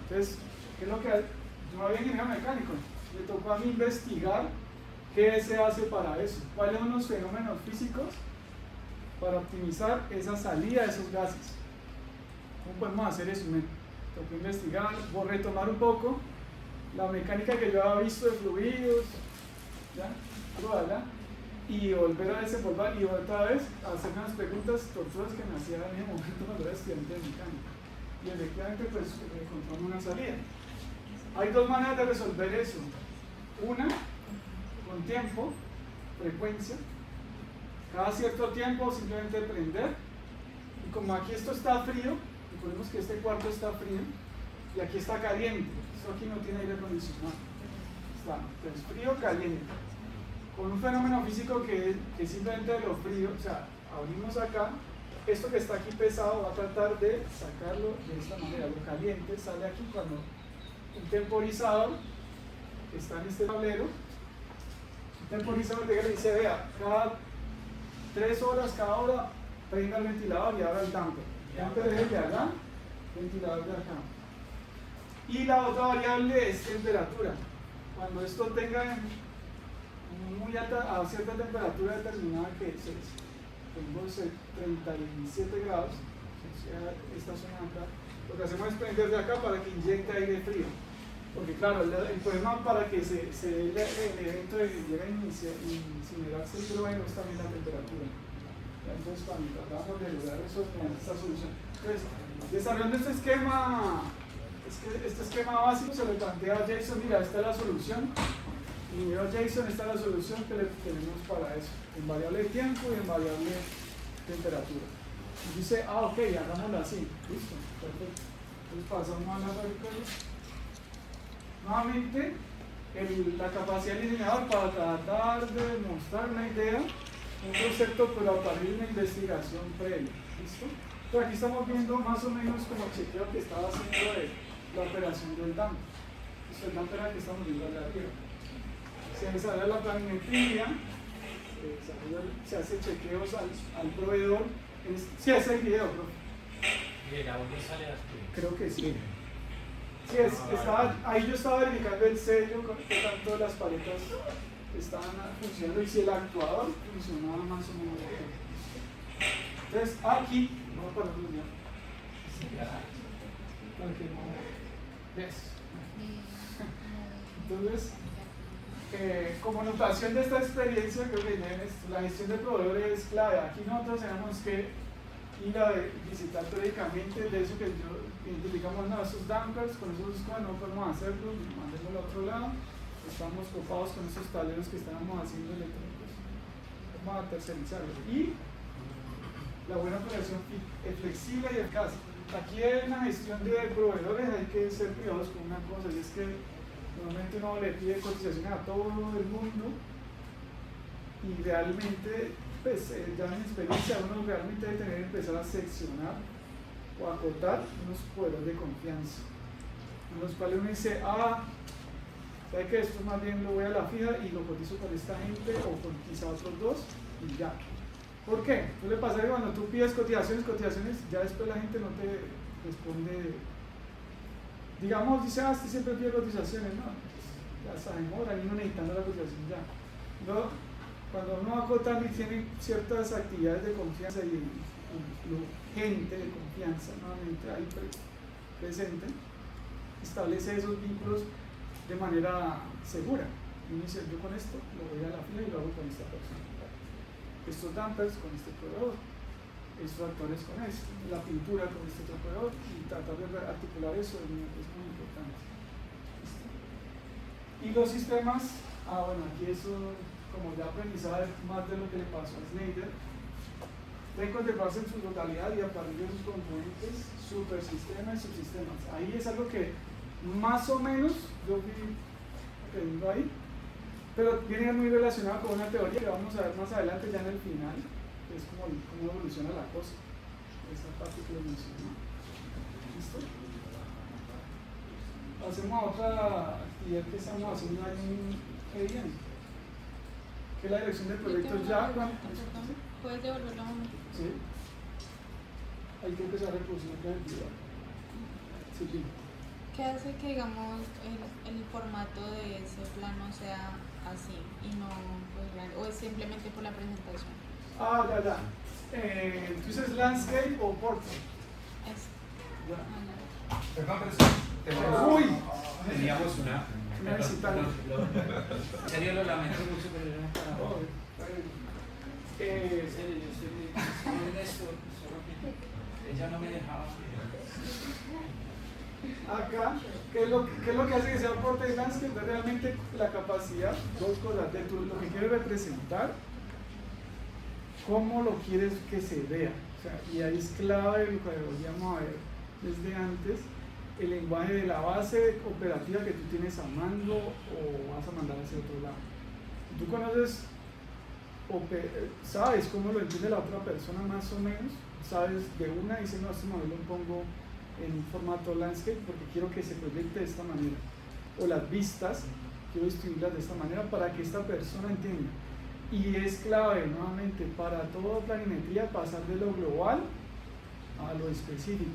Entonces, ¿qué es lo que no había ingeniero mecánico? Le tocó a mí investigar qué se hace para eso, cuáles son los fenómenos físicos para optimizar esa salida de esos gases. ¿Cómo podemos hacer eso? Me tocó investigar, retomar un poco la mecánica que yo había visto de fluidos, ¿ya? Probarla, y volver a desempolvar y otra vez a hacer unas preguntas tortuosas que me hacía en ese momento cuando era estudiante de mecánica. Y efectivamente, pues encontramos una salida. Hay 2 maneras de resolver eso. Una, con tiempo, frecuencia. Cada cierto tiempo simplemente prender. Y como aquí esto está frío, recordemos que este cuarto está frío, y aquí está caliente. Esto aquí no tiene aire acondicionado. Está entonces, frío, caliente. Con un fenómeno físico que simplemente lo frío, o sea, abrimos acá, esto que está aquí pesado va a tratar de sacarlo de esta manera. Lo caliente sale aquí cuando un temporizador está en este tablero. Un temporizador de que le dice, vea, cada 3 horas, cada hora, prenda el ventilador y abra el damper. Damper es el de acá, ventilador de acá. Y la otra variable es temperatura. Cuando esto tenga muy alta, a cierta temperatura determinada, que es, tengo 37 grados, esta zona acá, lo que hacemos es prender de acá para que inyecte aire frío. Porque claro, el problema para que se dé el evento de que llega a incinerarse el hidrógeno es también la temperatura. Entonces, cuando tratamos de lograr eso, esta solución. Entonces, desarrollando este esquema básico, se le plantea a Jason, mira, esta es la solución. Y mira, Jason, esta es la solución que le tenemos para eso, en variable de tiempo y en variable de temperatura. Y dice, ok, hagámoslo así. Listo, perfecto. Entonces pasamos a la fábrica. Nuevamente, la capacidad del diseñador para tratar de mostrar una idea, un concepto, pero a partir de una investigación previa. ¿Listo? Entonces aquí estamos viendo más o menos como el chequeo que estaba haciendo de la operación del damper. Esto es el damper que estamos viendo allá arriba. Se desarrolla la planimetría, se hace chequeos al proveedor. Sí, hace el video, profe. ¿Y el audio sale aquí? Creo que sí. Sí, ahí yo estaba verificando el sello, que tanto las paletas estaban funcionando y si el actuador funcionaba más o menos bien. Entonces, aquí, vamos a ponerlo ya. ¿Ves? Entonces, como notación de esta experiencia, creo que la gestión de proveedores es clave. Aquí nosotros tenemos que ir a visitar periódicamente de eso que identificamos, no, esos dampers, con esos no podemos hacerlo, mandémoslo a otro lado, estamos copados con esos tableros que estábamos haciendo electrónicos, vamos a tercerizarlos. Y la buena operación flexible y eficaz. Aquí en la gestión de proveedores hay que ser cuidadosos con una cosa, y es que normalmente uno le pide cotizaciones a todo el mundo y realmente, pues ya en experiencia uno realmente debe tener que empezar a seccionar o acotar unos poderes de confianza, en los cuales uno dice, sabe que esto más bien lo voy a la fija y lo cotizo con esta gente o con quizá otros dos y ya. ¿Por qué? ¿Qué le pasa que cuando tú pides cotizaciones, ya después la gente no te responde, digamos, dice, usted siempre pide cotizaciones, no, ya se demora y no necesitando la cotización ya. Luego, cuando uno va acotando y tiene ciertas actividades de confianza y gente de confianza nuevamente ahí presente, establece esos vínculos de manera segura. Y uno dice, yo con esto lo voy a la fila y lo hago con esta persona. Estos dampers con este proveedor, estos actores con esto, la pintura con este otro proveedor, y tratar de articular eso es muy importante. Y los sistemas, bueno, aquí eso, como ya aprendizaje más de lo que le pasó a Schneider, deben contemplarse en su totalidad y a partir de sus componentes, supersistemas y subsistemas. Ahí es algo que más o menos yo fui aprendiendo ahí, pero viene muy relacionado con una teoría que vamos a ver más adelante ya en el final, que es cómo evoluciona la cosa. Esta parte que lo mencioné. ¿Listo? Hacemos otra actividad que estamos haciendo ahí en EDM, que es la dirección de proyectos ya. ¿Puedes devolverlo a uno? Sí. Hay que empezar a reproducir la actividad. Sí. ¿Qué hace que, digamos, el formato de ese plano sea así y no pues grande? ¿O es simplemente por la presentación? Ya. ¿Tú dices landscape o portrait? Perdón, pero ¡Uy! teníamos una. Una visita. En serio lo lamento mucho, pero era para. En serio, yo estoy en esto, solo que ella no me dejaba. Acá, ¿qué es lo que hace que sea portrait landscape? Es realmente la capacidad, dos cosas, de lo que quieres representar, cómo lo quieres que se vea. O sea, y ahí es clave lo que deberíamos ver desde antes, el lenguaje de la base operativa que tú tienes a mando o vas a mandar hacia otro lado. Si tú conoces, sabes cómo lo entiende la otra persona más o menos, sabes de una, dice, no, este modelo lo pongo en formato landscape porque quiero que se proyecte de esta manera, o las vistas quiero distribuirlas de esta manera para que esta persona entienda. Y es clave nuevamente para toda planimetría pasar de lo global a lo específico.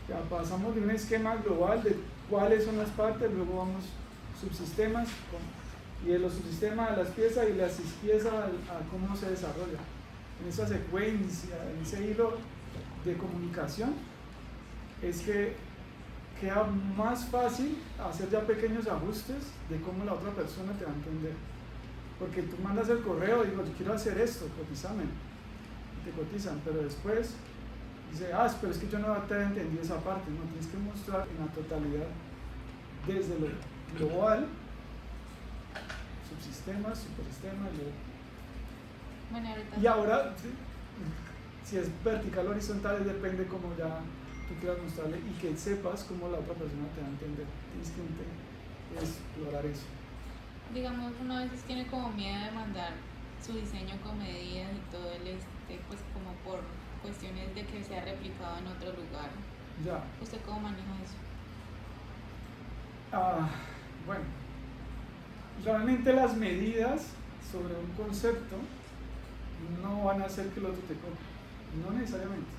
O sea, pasamos de un esquema global de cuáles son las partes, luego vamos subsistemas y de los subsistemas a las piezas y las piezas a cómo se desarrolla. En esa secuencia, en ese hilo de comunicación, es que queda más fácil hacer ya pequeños ajustes de cómo la otra persona te va a entender. Porque tú mandas el correo y digo, yo quiero hacer esto, cotízame. Y te cotizan, pero después dice, pero es que yo no te he entendido esa parte. No, tienes que mostrar en la totalidad, desde lo global, subsistemas, supersistemas, Bueno, ahorita y ahora, si es vertical o horizontal, depende cómo ya tú quieras mostrarle y que sepas cómo la otra persona te va a entender. Tienes que explorar eso. digamos, uno a veces tiene como miedo de mandar su diseño con medidas y todo pues como por cuestiones de que sea replicado en otro lugar. Ya. ¿Usted cómo maneja eso? Bueno, realmente las medidas sobre un concepto no van a hacer que el otro te copie, no necesariamente.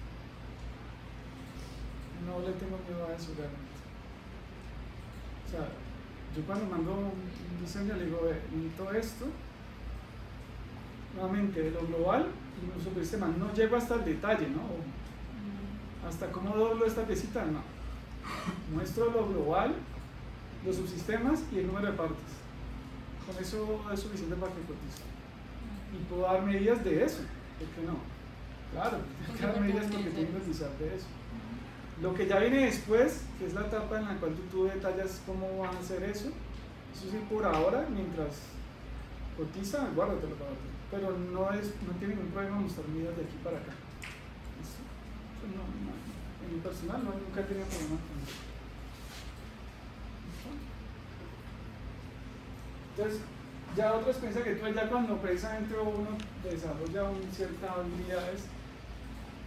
No le tengo miedo a eso realmente. O sea, yo cuando mando un diseño le digo, necesito esto, nuevamente de lo global, incluso el sistema, no llego hasta el detalle, ¿no? Hasta cómo doblo esta piecita, no. Muestro lo global, los subsistemas y el número de partes. Con eso es suficiente para que cotice. Y puedo dar medidas de eso, ¿por qué no? Claro, tengo que dar medidas porque tengo que cotizar de eso. Lo que ya viene después, que es la etapa en la cual tú detallas cómo van a hacer eso sí por ahora, mientras cotiza, guárdatelo para ti. Pero no tiene ningún problema mostrar medidas de aquí para acá. ¿Listo? En mi personal nunca he tenido problema con eso. ¿Listo? Entonces, ya otra experiencia que tuve, ya cuando precisamente uno desarrolla ciertas habilidades,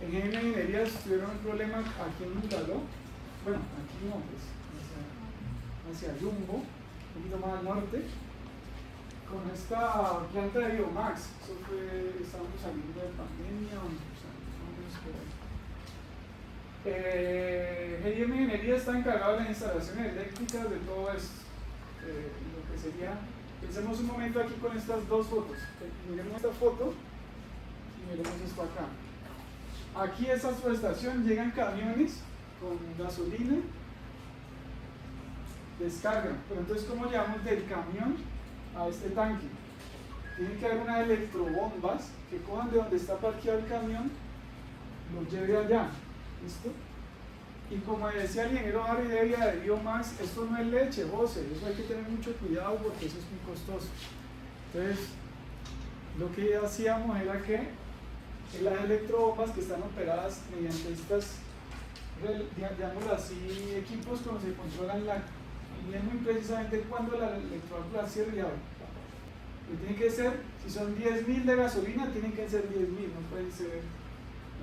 en ingeniería tuvieron un problema aquí en Mulaló, bueno, aquí no, pues, hacia Jumbo, un poquito más al norte, con esta planta de Biomax. Eso fue, estábamos saliendo de pandemia, GM Ingeniería está encargado de las instalaciones eléctricas de todo esto, lo que sería, pensemos un momento aquí con estas dos fotos, miremos esta foto y miremos esto acá. Aquí a esta subestación llegan camiones con gasolina, descargan, pero entonces ¿cómo llevamos del camión a este tanque? Tiene que haber unas electrobombas que cojan de donde está parqueado el camión, los lleve allá, ¿listo? Y como decía el ingeniero Harry Devia de Biomax, esto no es leche, José, eso hay que tener mucho cuidado porque eso es muy costoso. Entonces, lo que hacíamos era que las electrobombas que están operadas mediante estas, digamos así, equipos con los que controlan muy precisamente cuando la electrobombas cierra y abre. Y tiene que ser, si son 10.000 de gasolina, tienen que ser 10.000, no pueden ser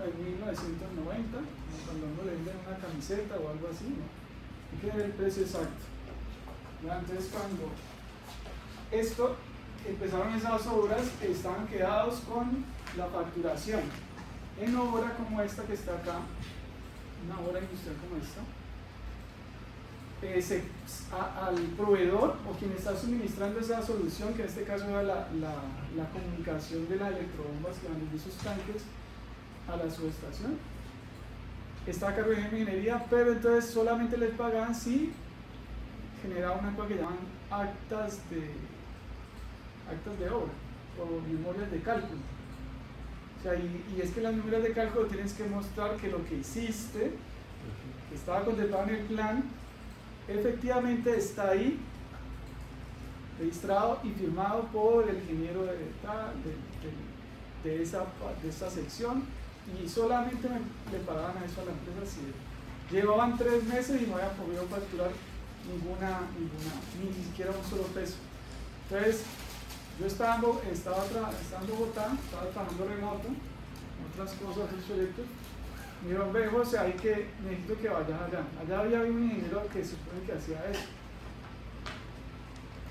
1990, cuando uno le venden una camiseta o algo así, ¿no? Hay que ver el precio exacto. Entonces, cuando empezaron esas obras, estaban quedados con la facturación. En obra como esta que está acá, una obra industrial como esta, al proveedor o quien está suministrando esa solución, que en este caso era la comunicación de las electrobombas que van desde esos tanques a la subestación, está a cargo de ingeniería, pero entonces solamente les pagaban si generaba una cosa que llaman actas de obra o memorias de cálculo. O sea, y es que las memorias de cálculo tienes que mostrar que lo que hiciste, que estaba contemplado en el plan, efectivamente está ahí, registrado y firmado por el ingeniero de esta sección, y solamente le pagaban a eso a la empresa Llevaban 3 meses y no habían podido facturar ni siquiera un solo peso. Entonces, yo estaba en Bogotá, estaba trabajando remoto, otras cosas, otros proyectos. Me dijeron, ve José, necesito que vayas allá. Allá había un ingeniero que se supone que hacía eso.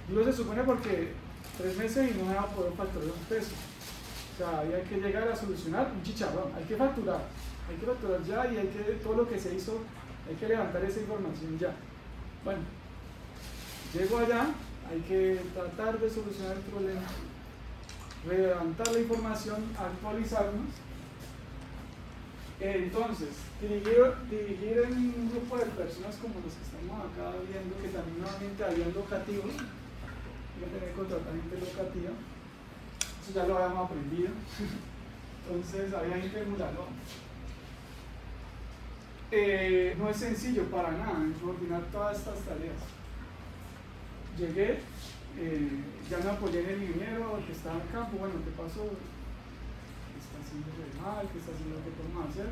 Digo se supone porque 3 meses y no me había podido facturar un peso. O sea, había que llegar a solucionar un chicharrón. Hay que facturar ya y todo lo que se hizo, hay que levantar esa información ya. Bueno, llego allá, hay que tratar de solucionar el problema, levantar la información, actualizarnos. Entonces, dirigir en un grupo de personas como los que estamos acá viendo, que también nuevamente había locativos, hay que tener que contratar gente locativa, eso ya lo habíamos aprendido. Entonces, había gente emulador. No es sencillo para nada coordinar todas estas tareas. Llegué, ya me apoyé en el ingeniero que estaba en el campo. Bueno, ¿qué pasó? ¿Qué está haciendo mal? ¿Qué está haciendo? ¿Qué podemos hacer?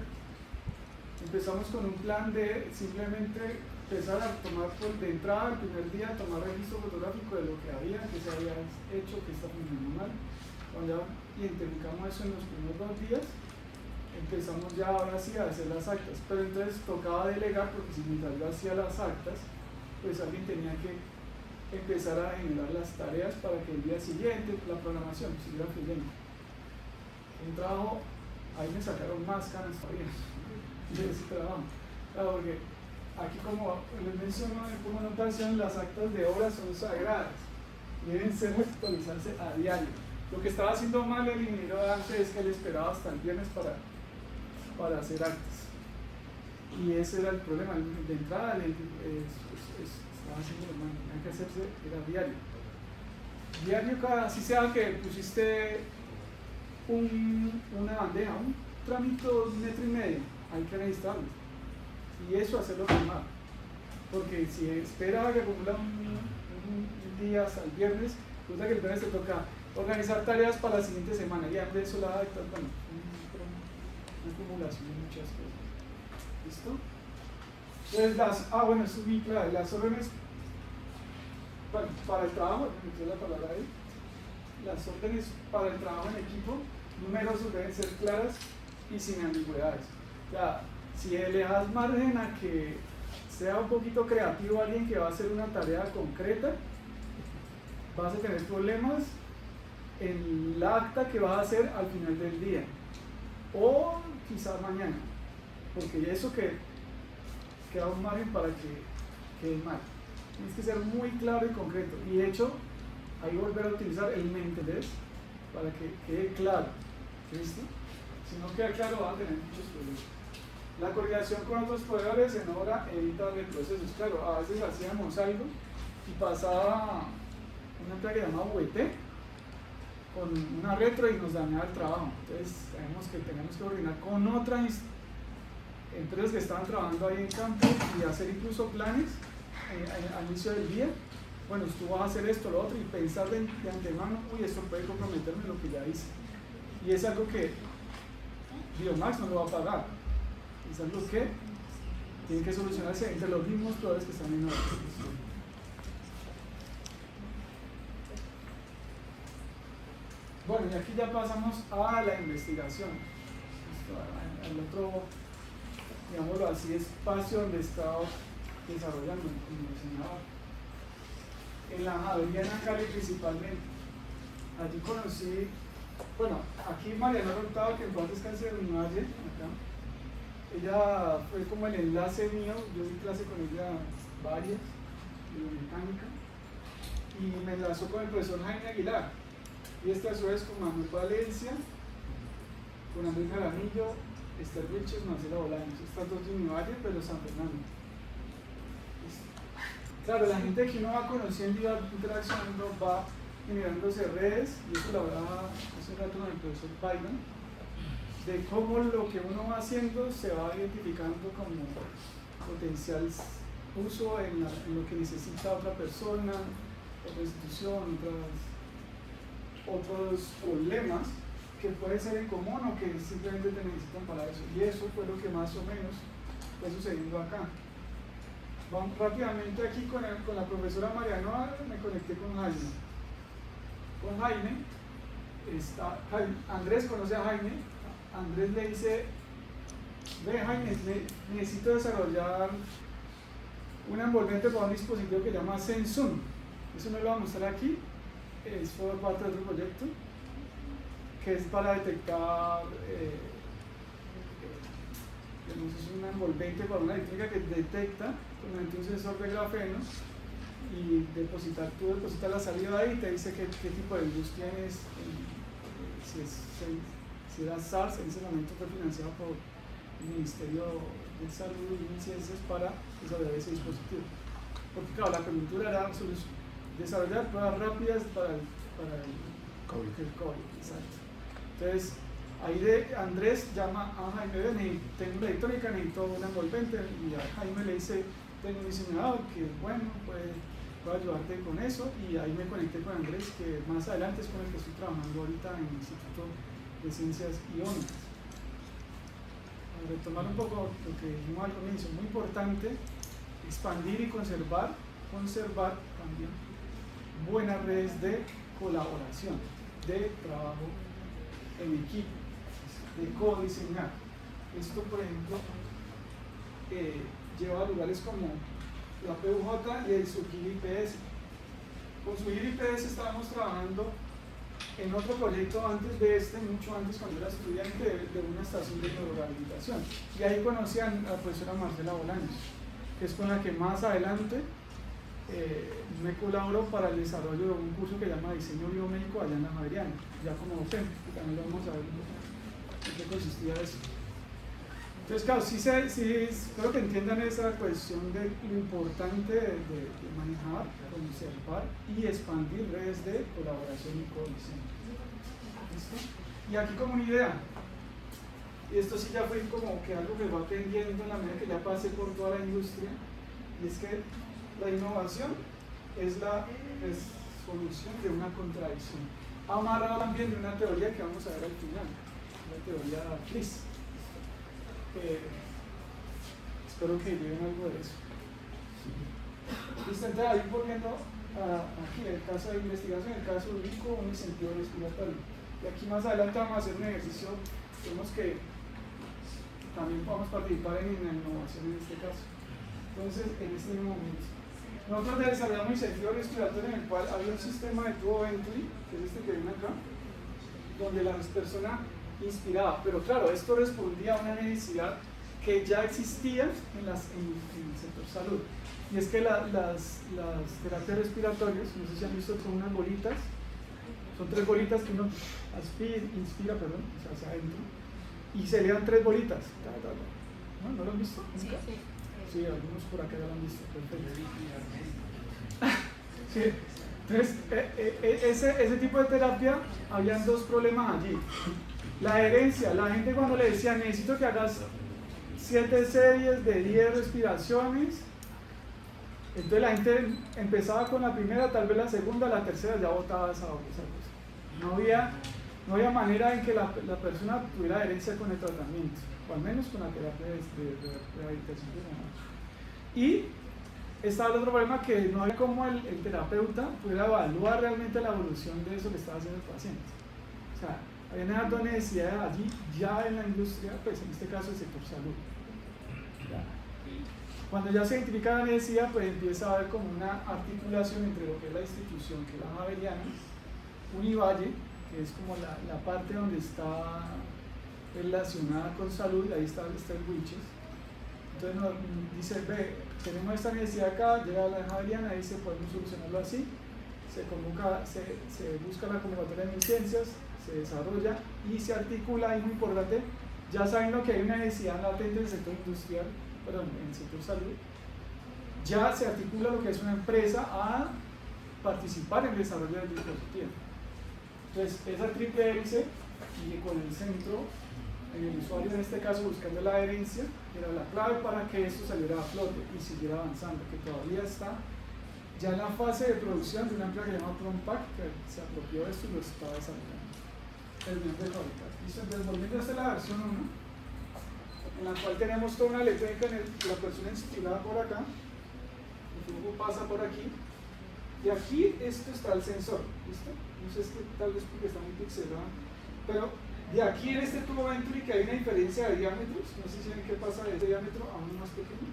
Empezamos con un plan de simplemente empezar a tomar de entrada el primer día, tomar registro fotográfico de lo que había, que se había hecho, que está funcionando mal. Cuando ya identificamos eso en los primeros 2 días, empezamos ya ahora sí a hacer las actas, pero entonces tocaba delegar porque si mientras yo hacía las actas, pues alguien tenía que empezar a generar las tareas para que el día siguiente la programación siguiera fluyendo. Un trabajo, ahí me sacaron más canas todavía de ese trabajo, claro, porque aquí como les menciono como notación, las actas de obra son sagradas, deben ser actualizarse a diario. Lo que estaba haciendo mal el ingeniero antes es que él esperaba hasta el viernes para hacer actas, y ese era el problema. De entrada estaba haciendo mal, tenía que hacerse, era diario, así sea que pusiste una bandeja, un tramito de 1,5 metros, hay que registrarlo, y eso hacerlo normal, porque si espera que acumula un día hasta el viernes, resulta que el viernes te toca organizar tareas para la siguiente semana, y antes eso la acta, bueno, una acumulación de muchas cosas. ¿Listo? Entonces bueno, eso es muy clave, las órdenes para el trabajo, me la palabra ahí, las órdenes para el trabajo en equipo, numerosas, deben ser claras y sin ambigüedades. O sea, si le das margen a que sea un poquito creativo alguien que va a hacer una tarea concreta, vas a tener problemas en la acta que vas a hacer al final del día o quizás mañana, porque eso queda un margen para que quede mal. Tienes que ser muy claro y concreto, y de hecho ahí volver a utilizar el me entendés para que quede claro. ¿Listo? Si no queda claro, vas a tener muchos problemas. La coordinación con otros proveedores en obra evita retrocesos. Claro, a veces hacíamos algo y pasaba una empresa que llamaba VT con una retro y nos dañaba el trabajo. Entonces sabemos que tenemos que coordinar con otras empresas que estaban trabajando ahí en campo y hacer incluso planes al inicio del día. Bueno, tú vas a hacer esto, lo otro, y pensar de antemano, uy, esto puede comprometerme lo que ya hice. Y es algo que Biomax no lo va a pagar. Es algo que tiene que solucionarse entre los mismos proveedores que están en obra. Bueno, y aquí ya pasamos a la investigación. Al otro, digámoslo así, espacio donde he estado desarrollando como diseñador. En la Javeriana Cali principalmente. Allí conocí, bueno, aquí Mariana Hurtado, que en paz descanse de mi madre, acá. Ella fue como el enlace mío, yo di clase con ella varias, de biomecánica, y me enlazó con el profesor Jaime Aguilar, y a su vez con Manuel Valencia, con Andrés Jaramillo, Esther Vilches, Marcela Bolaños, estas dos de Univalle, pero San Fernando. Claro, la gente que uno va conociendo y va interaccionando, va generándose redes, y eso lo hablaba hace un rato con el profesor Byron, de cómo lo que uno va haciendo se va identificando como potencial uso en lo que necesita otra persona, otra institución, otros problemas que pueden ser en común o que simplemente te necesitan para eso. Y eso fue lo que más o menos fue sucediendo acá. Vamos rápidamente aquí con la profesora Mariano, me conecté con Jaime. Con Jaime, Andrés conoce a Jaime. Andrés le dice, ve Jaime, necesito desarrollar un envolvente para un dispositivo que se llama Sensum. Eso no lo voy a mostrar aquí, es por parte de otro proyecto, que es para detectar, es un envolvente para una electrónica que detecta mediante un sensor de grafeno y tú depositas la salida ahí y te dice qué tipo de luz tienes, si era SARS, en ese momento fue financiado por el Ministerio de Salud y Ciencias para desarrollar ese dispositivo. Porque claro, la coyuntura era desarrollar pruebas rápidas para el COVID. Exacto. Entonces, ahí Andrés llama a Jaime, tengo una electrónica, necesito un envolvente, y a Jaime le dice, tengo un diseñador que es bueno, puede ayudarte con eso, y ahí me conecté con Andrés, que más adelante es con el que estoy trabajando ahorita en el Instituto de Ciencias Iónicas. Para retomar un poco lo que dijimos al comienzo, muy importante expandir y conservar también buenas redes de colaboración, de trabajo en equipo, de codiseñar. Esto, por ejemplo, lleva a lugares como la PUJ y el Surgir IPS. Con Surgir IPS estábamos trabajando en otro proyecto antes de mucho antes, cuando era estudiante de una estación de neurorehabilitación. Y ahí conocí a la profesora Marcela Bolaños, que es con la que más adelante me colaboró para el desarrollo de un curso que se llama Diseño Biomédico allá en la Javeriana, ya como docente, que también lo vamos a ver en qué consistía eso. Entonces, claro, sí, espero que entiendan esa cuestión de lo importante de manejar, conservar y expandir redes de colaboración y codiseño. ¿Listo? Y aquí como una idea, y esto sí ya fue como que algo que va aprendiendo en la medida que ya pasé por toda la industria, y es que la innovación es la solución de una contradicción, amarrada también de una teoría que vamos a ver al final, la teoría CRIS. Espero que lleven algo de eso. Listo, entonces ahí volviendo aquí el caso de investigación, el caso único, un incentivo respiratorio. Y aquí más adelante vamos a hacer un ejercicio, vemos que también podemos participar en la innovación en este caso. Entonces, en este mismo momento, nosotros desarrollamos un incentivo respiratorio en el cual había un sistema de tubo Venturi, que es este que ven acá, donde la persona inspiraba, pero claro, esto respondía a una necesidad que ya existía en el sector salud, y es que las terapias respiratorias, no sé si han visto, son unas bolitas, son 3 bolitas que uno inspira, hacia adentro, y se le dan 3 bolitas. ¿No lo han visto? Sí, ¿Nunca? sí. Sí, algunos por acá ya lo han visto. Perfecto. Sí. Entonces, ese tipo de terapia, habían 2 problemas allí. La herencia, la gente cuando le decía, necesito que hagas 7 series de 10 respiraciones, entonces la gente empezaba con la primera, tal vez la segunda, la tercera ya botaba esa cosa. No había manera en que la persona tuviera adherencia con el tratamiento, o al menos con la terapia de rehabilitación. Y estaba el otro problema, que no había cómo el terapeuta pudiera evaluar realmente la evolución de eso que estaba haciendo el paciente. O sea, había una necesidad allí, ya en la industria, pues en este caso el sector salud. Cuando ya se identifica la necesidad, pues empieza a haber como una articulación entre lo que es la institución, que es la Javeriana, Univalle, que es como la parte donde está relacionada con salud, y ahí está el Wiches. Entonces nos dice, ve, tenemos esta necesidad acá, llega la Javeriana y dice, podemos solucionarlo así, se busca la convocatoria de ciencias, se desarrolla y se articula, y muy importante, ya sabiendo que hay una necesidad latente en el sector industrial, en el sector salud, ya se articula lo que es una empresa a participar en el desarrollo del dispositivo. Entonces, esa triple hélice, y con el centro, en el usuario en este caso buscando la adherencia, era la clave para que esto saliera a flote y siguiera avanzando, que todavía está ya en la fase de producción de una empresa que se llama Prompac, que se apropió de esto y lo está desarrollando. Terminando de fabricar. ¿Listo? Entonces, volviendo a esta la versión 1, en la cual tenemos toda una electrónica la persona instalada por acá, el flujo pasa por aquí, y aquí esto está el sensor, ¿listo? No sé, es que tal vez porque está muy pixelado, pero de aquí en este tubo Venturi que hay una diferencia de diámetros, no sé si ven qué pasa de ese diámetro a uno más pequeño.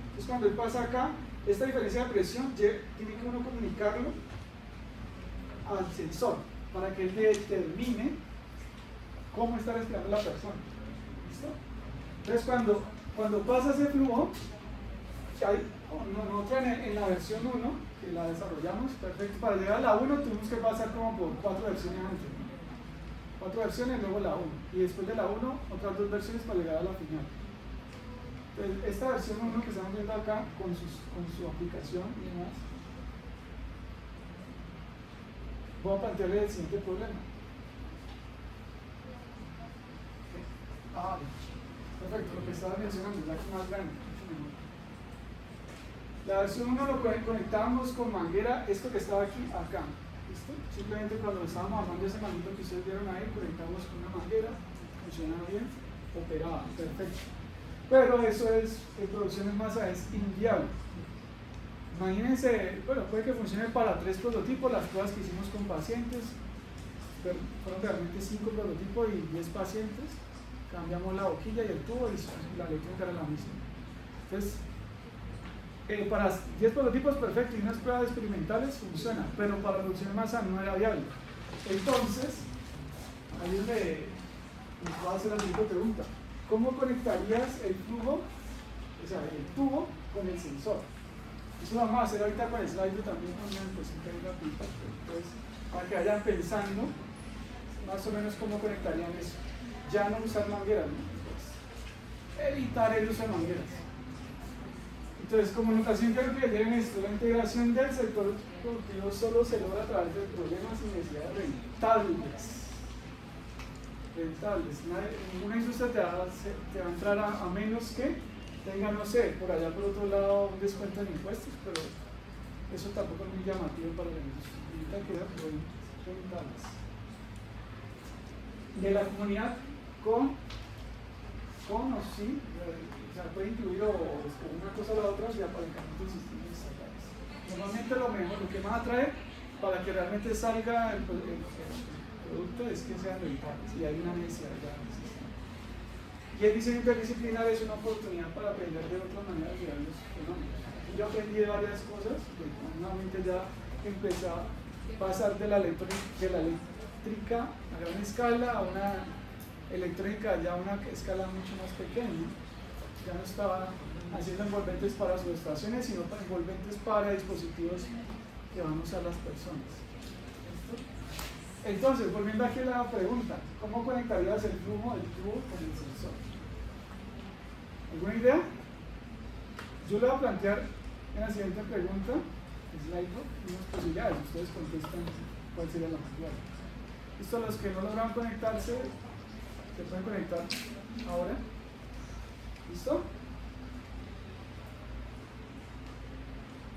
Entonces cuando él pasa acá, esta diferencia de presión tiene que uno comunicarlo al sensor para que él determine cómo está respirando la persona. ¿Listo? Entonces cuando pasa ese flujo, nosotros en la versión 1, que la desarrollamos, perfecto, para llegar a la 1 tuvimos que pasar como por 4 versiones antes, ¿no? 4 versiones, luego la 1, y después de la 1 otras 2 versiones para llegar a la final. Entonces, esta versión 1 que estamos viendo acá con su aplicación y demás, voy a plantearle el siguiente problema. Perfecto, lo que estaba mencionando, es aquí más grande, mucho mejor. La versión 1 lo conectábamos con manguera, esto que estaba aquí, acá. ¿Listo? Simplemente cuando estábamos armando ese manguito que ustedes vieron ahí, conectamos con una manguera, funcionaba bien, operaba, perfecto. Pero eso es, en producción en masa, es inviable. Imagínense, bueno, puede que funcione para 3 prototipos, las pruebas que hicimos con pacientes, fueron realmente 5 prototipos y 10 pacientes, cambiamos la boquilla y el tubo y la electrónica era la misma. Entonces, para 10 prototipos perfecto y unas pruebas experimentales funciona, pero para producción en masa no era viable. Entonces, ahí es donde nos va a hacer la siguiente pregunta: ¿cómo conectarías el flujo, o sea, el tubo con el sensor? Eso lo vamos a hacer ahorita con el slide también, con una cosita ahí rapidita, entonces, para que vayan pensando más o menos cómo conectarían eso. Ya no usar mangueras, ¿no? Pues, evitar el uso de mangueras. Entonces, como notación que requieren esto, la integración del sector productivo solo se logra a través de problemas y necesidades rentables. Ninguna industria te va a entrar a menos que tenga, no sé, por allá por otro lado un descuento en impuestos, pero eso tampoco es muy llamativo para la industria. Necesita que sean rentables. De la comunidad con o sin, o sea, puede incluir una cosa o la otra y aparentemente sistemas estatales. Normalmente lo mejor, lo que más atrae para que realmente salga el producto es que sean rentables y hay una necesidad ya del sistema. Y el diseño interdisciplinar es una oportunidad para aprender de otras maneras de los fenómenos. Yo aprendí de varias cosas, nuevamente ya empecé a pasar de la eléctrica a gran escala a una electrónica ya a una escala mucho más pequeña. Ya no estaba haciendo envolventes para subestaciones, sino para envolventes para dispositivos que van a usar las personas. ¿Listo? Entonces, volviendo aquí a la pregunta, ¿cómo conectarías el flujo del tubo con el sensor? ¿Alguna idea? Yo le voy a plantear en la siguiente pregunta, slide, unas posibilidades, ustedes contestan cuál sería la más clara. Listo, los que no logran conectarse, se pueden conectar ahora. ¿Listo?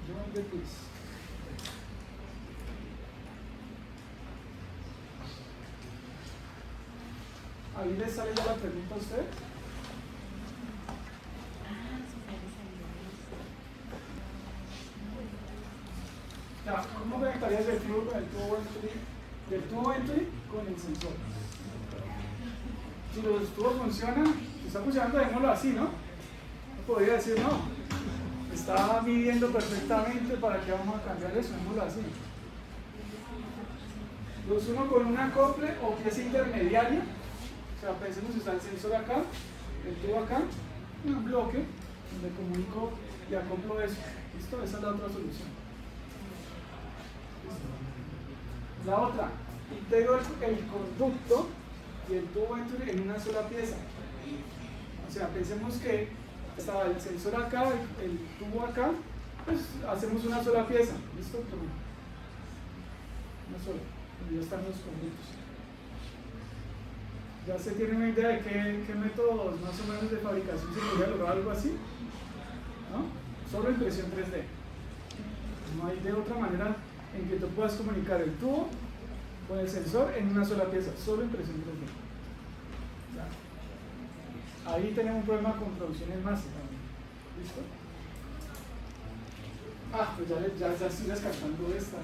Join the quiz. Ahí les sale ya la pregunta a usted. Ya, ¿cómo conectarías el flujo con el tubo Venturi con el sensor? Si los tubos funcionan, si está funcionando, dejémoslo así, ¿no? No podría decir no. Está midiendo perfectamente, ¿para qué vamos a cambiar eso? Dejémoslo así. Los uno con un acople o pieza intermediaria. O sea, pensemos que está el sensor acá, el tubo acá, y un bloque donde comunico y acoplo eso. ¿Listo? Esa es la otra solución. ¿Listo? La otra, integro el conducto y el tubo Venturi en una sola pieza. O sea, pensemos que estaba el sensor acá, el tubo acá, pues hacemos una sola pieza. ¿Listo? Una sola. Ya están los conductos. ¿Ya se tiene una idea de qué métodos más o menos de fabricación se podría lograr algo así? ¿No? Solo impresión 3D. No hay de otra manera en que tú puedas comunicar el tubo con el sensor en una sola pieza, solo impresión 3D. ¿Ya? ahí tenemos un problema con producción en masa también. ¿Listo? Pues ya estoy descartando esta.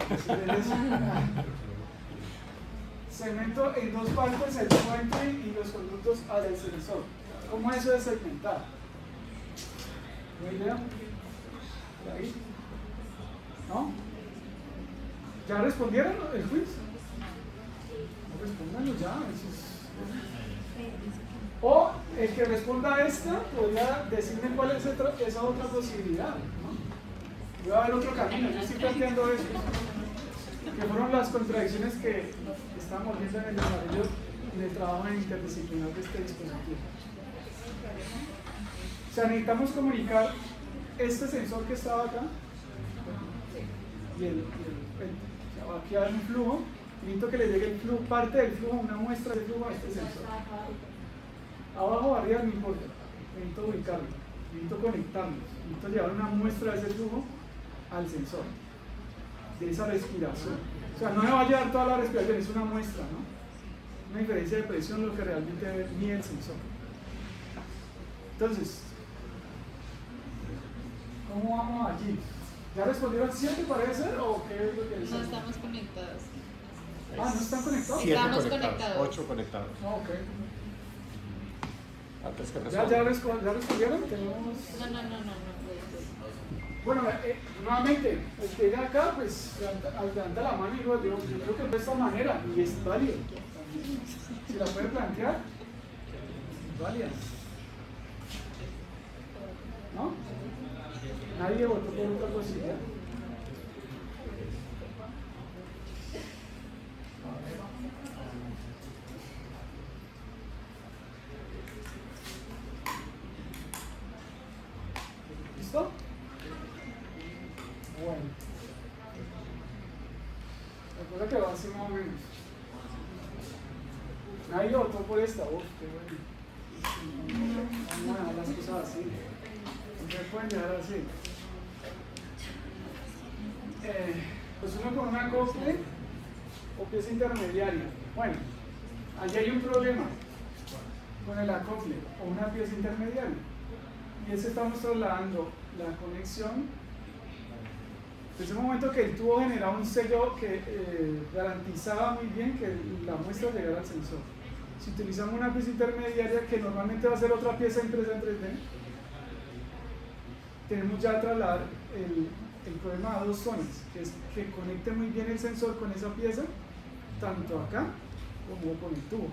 Segmento en dos partes, el puente y los conductos al sensor. ¿Cómo es eso de segmentar? ¿No idea? ¿Por ahí? ¿No? ¿Ya respondieron el quiz? No respóndanlo ya. O el que responda a esta podría decirme cuál es esa otra posibilidad, ¿no? Voy a ver otro camino, yo estoy planteando eso, que fueron las contradicciones que estamos viendo en el desarrollo y en el trabajo interdisciplinar de este dispositivo. O sea, necesitamos comunicar este sensor que estaba acá y el o sea, aquí hay un flujo, necesito que le llegue el flujo, parte del flujo, una muestra de flujo a este sensor. Abajo o arriba no importa, necesito ubicarlo, necesito conectarlos, necesito llevar una muestra de ese flujo al sensor, de esa respiración. O sea, no me va a llevar toda la respiración, es una muestra, ¿no? Una diferencia de presión, lo que realmente mide el sensor. Entonces, ¿cómo vamos allí? ¿Ya respondieron 7 parece ser o qué es lo que dicen? No estamos conectados. ¿No están conectados? 7 Estamos conectados, conectados. 8 conectados. Ok. Antes que ¿Ya respondieron? Tenemos... No. Bueno, nuevamente, el que llega acá, pues levanta la mano y digo, yo creo que de esta manera, y es válido también. Si la puede plantear, es válida. ¿No? Nadie votó por otra posibilidad. ¿Listo? Bueno. Recuerda que va así más o menos. Nadie votó por esta. Qué bueno. Vamos a dejar las cosas así. No se pueden dejar así. Pues uno con un acople o pieza intermediaria. Bueno, allí hay un problema con el acople o una pieza intermediaria. Y es que estamos trasladando la conexión. Desde un momento que el tubo generaba un sello que garantizaba muy bien que la muestra llegara al sensor. Si utilizamos una pieza intermediaria que normalmente va a ser otra pieza impresa en 3D, tenemos ya trasladar el problema a dos zonas, que es que conecte muy bien el sensor con esa pieza, tanto acá como con el tubo.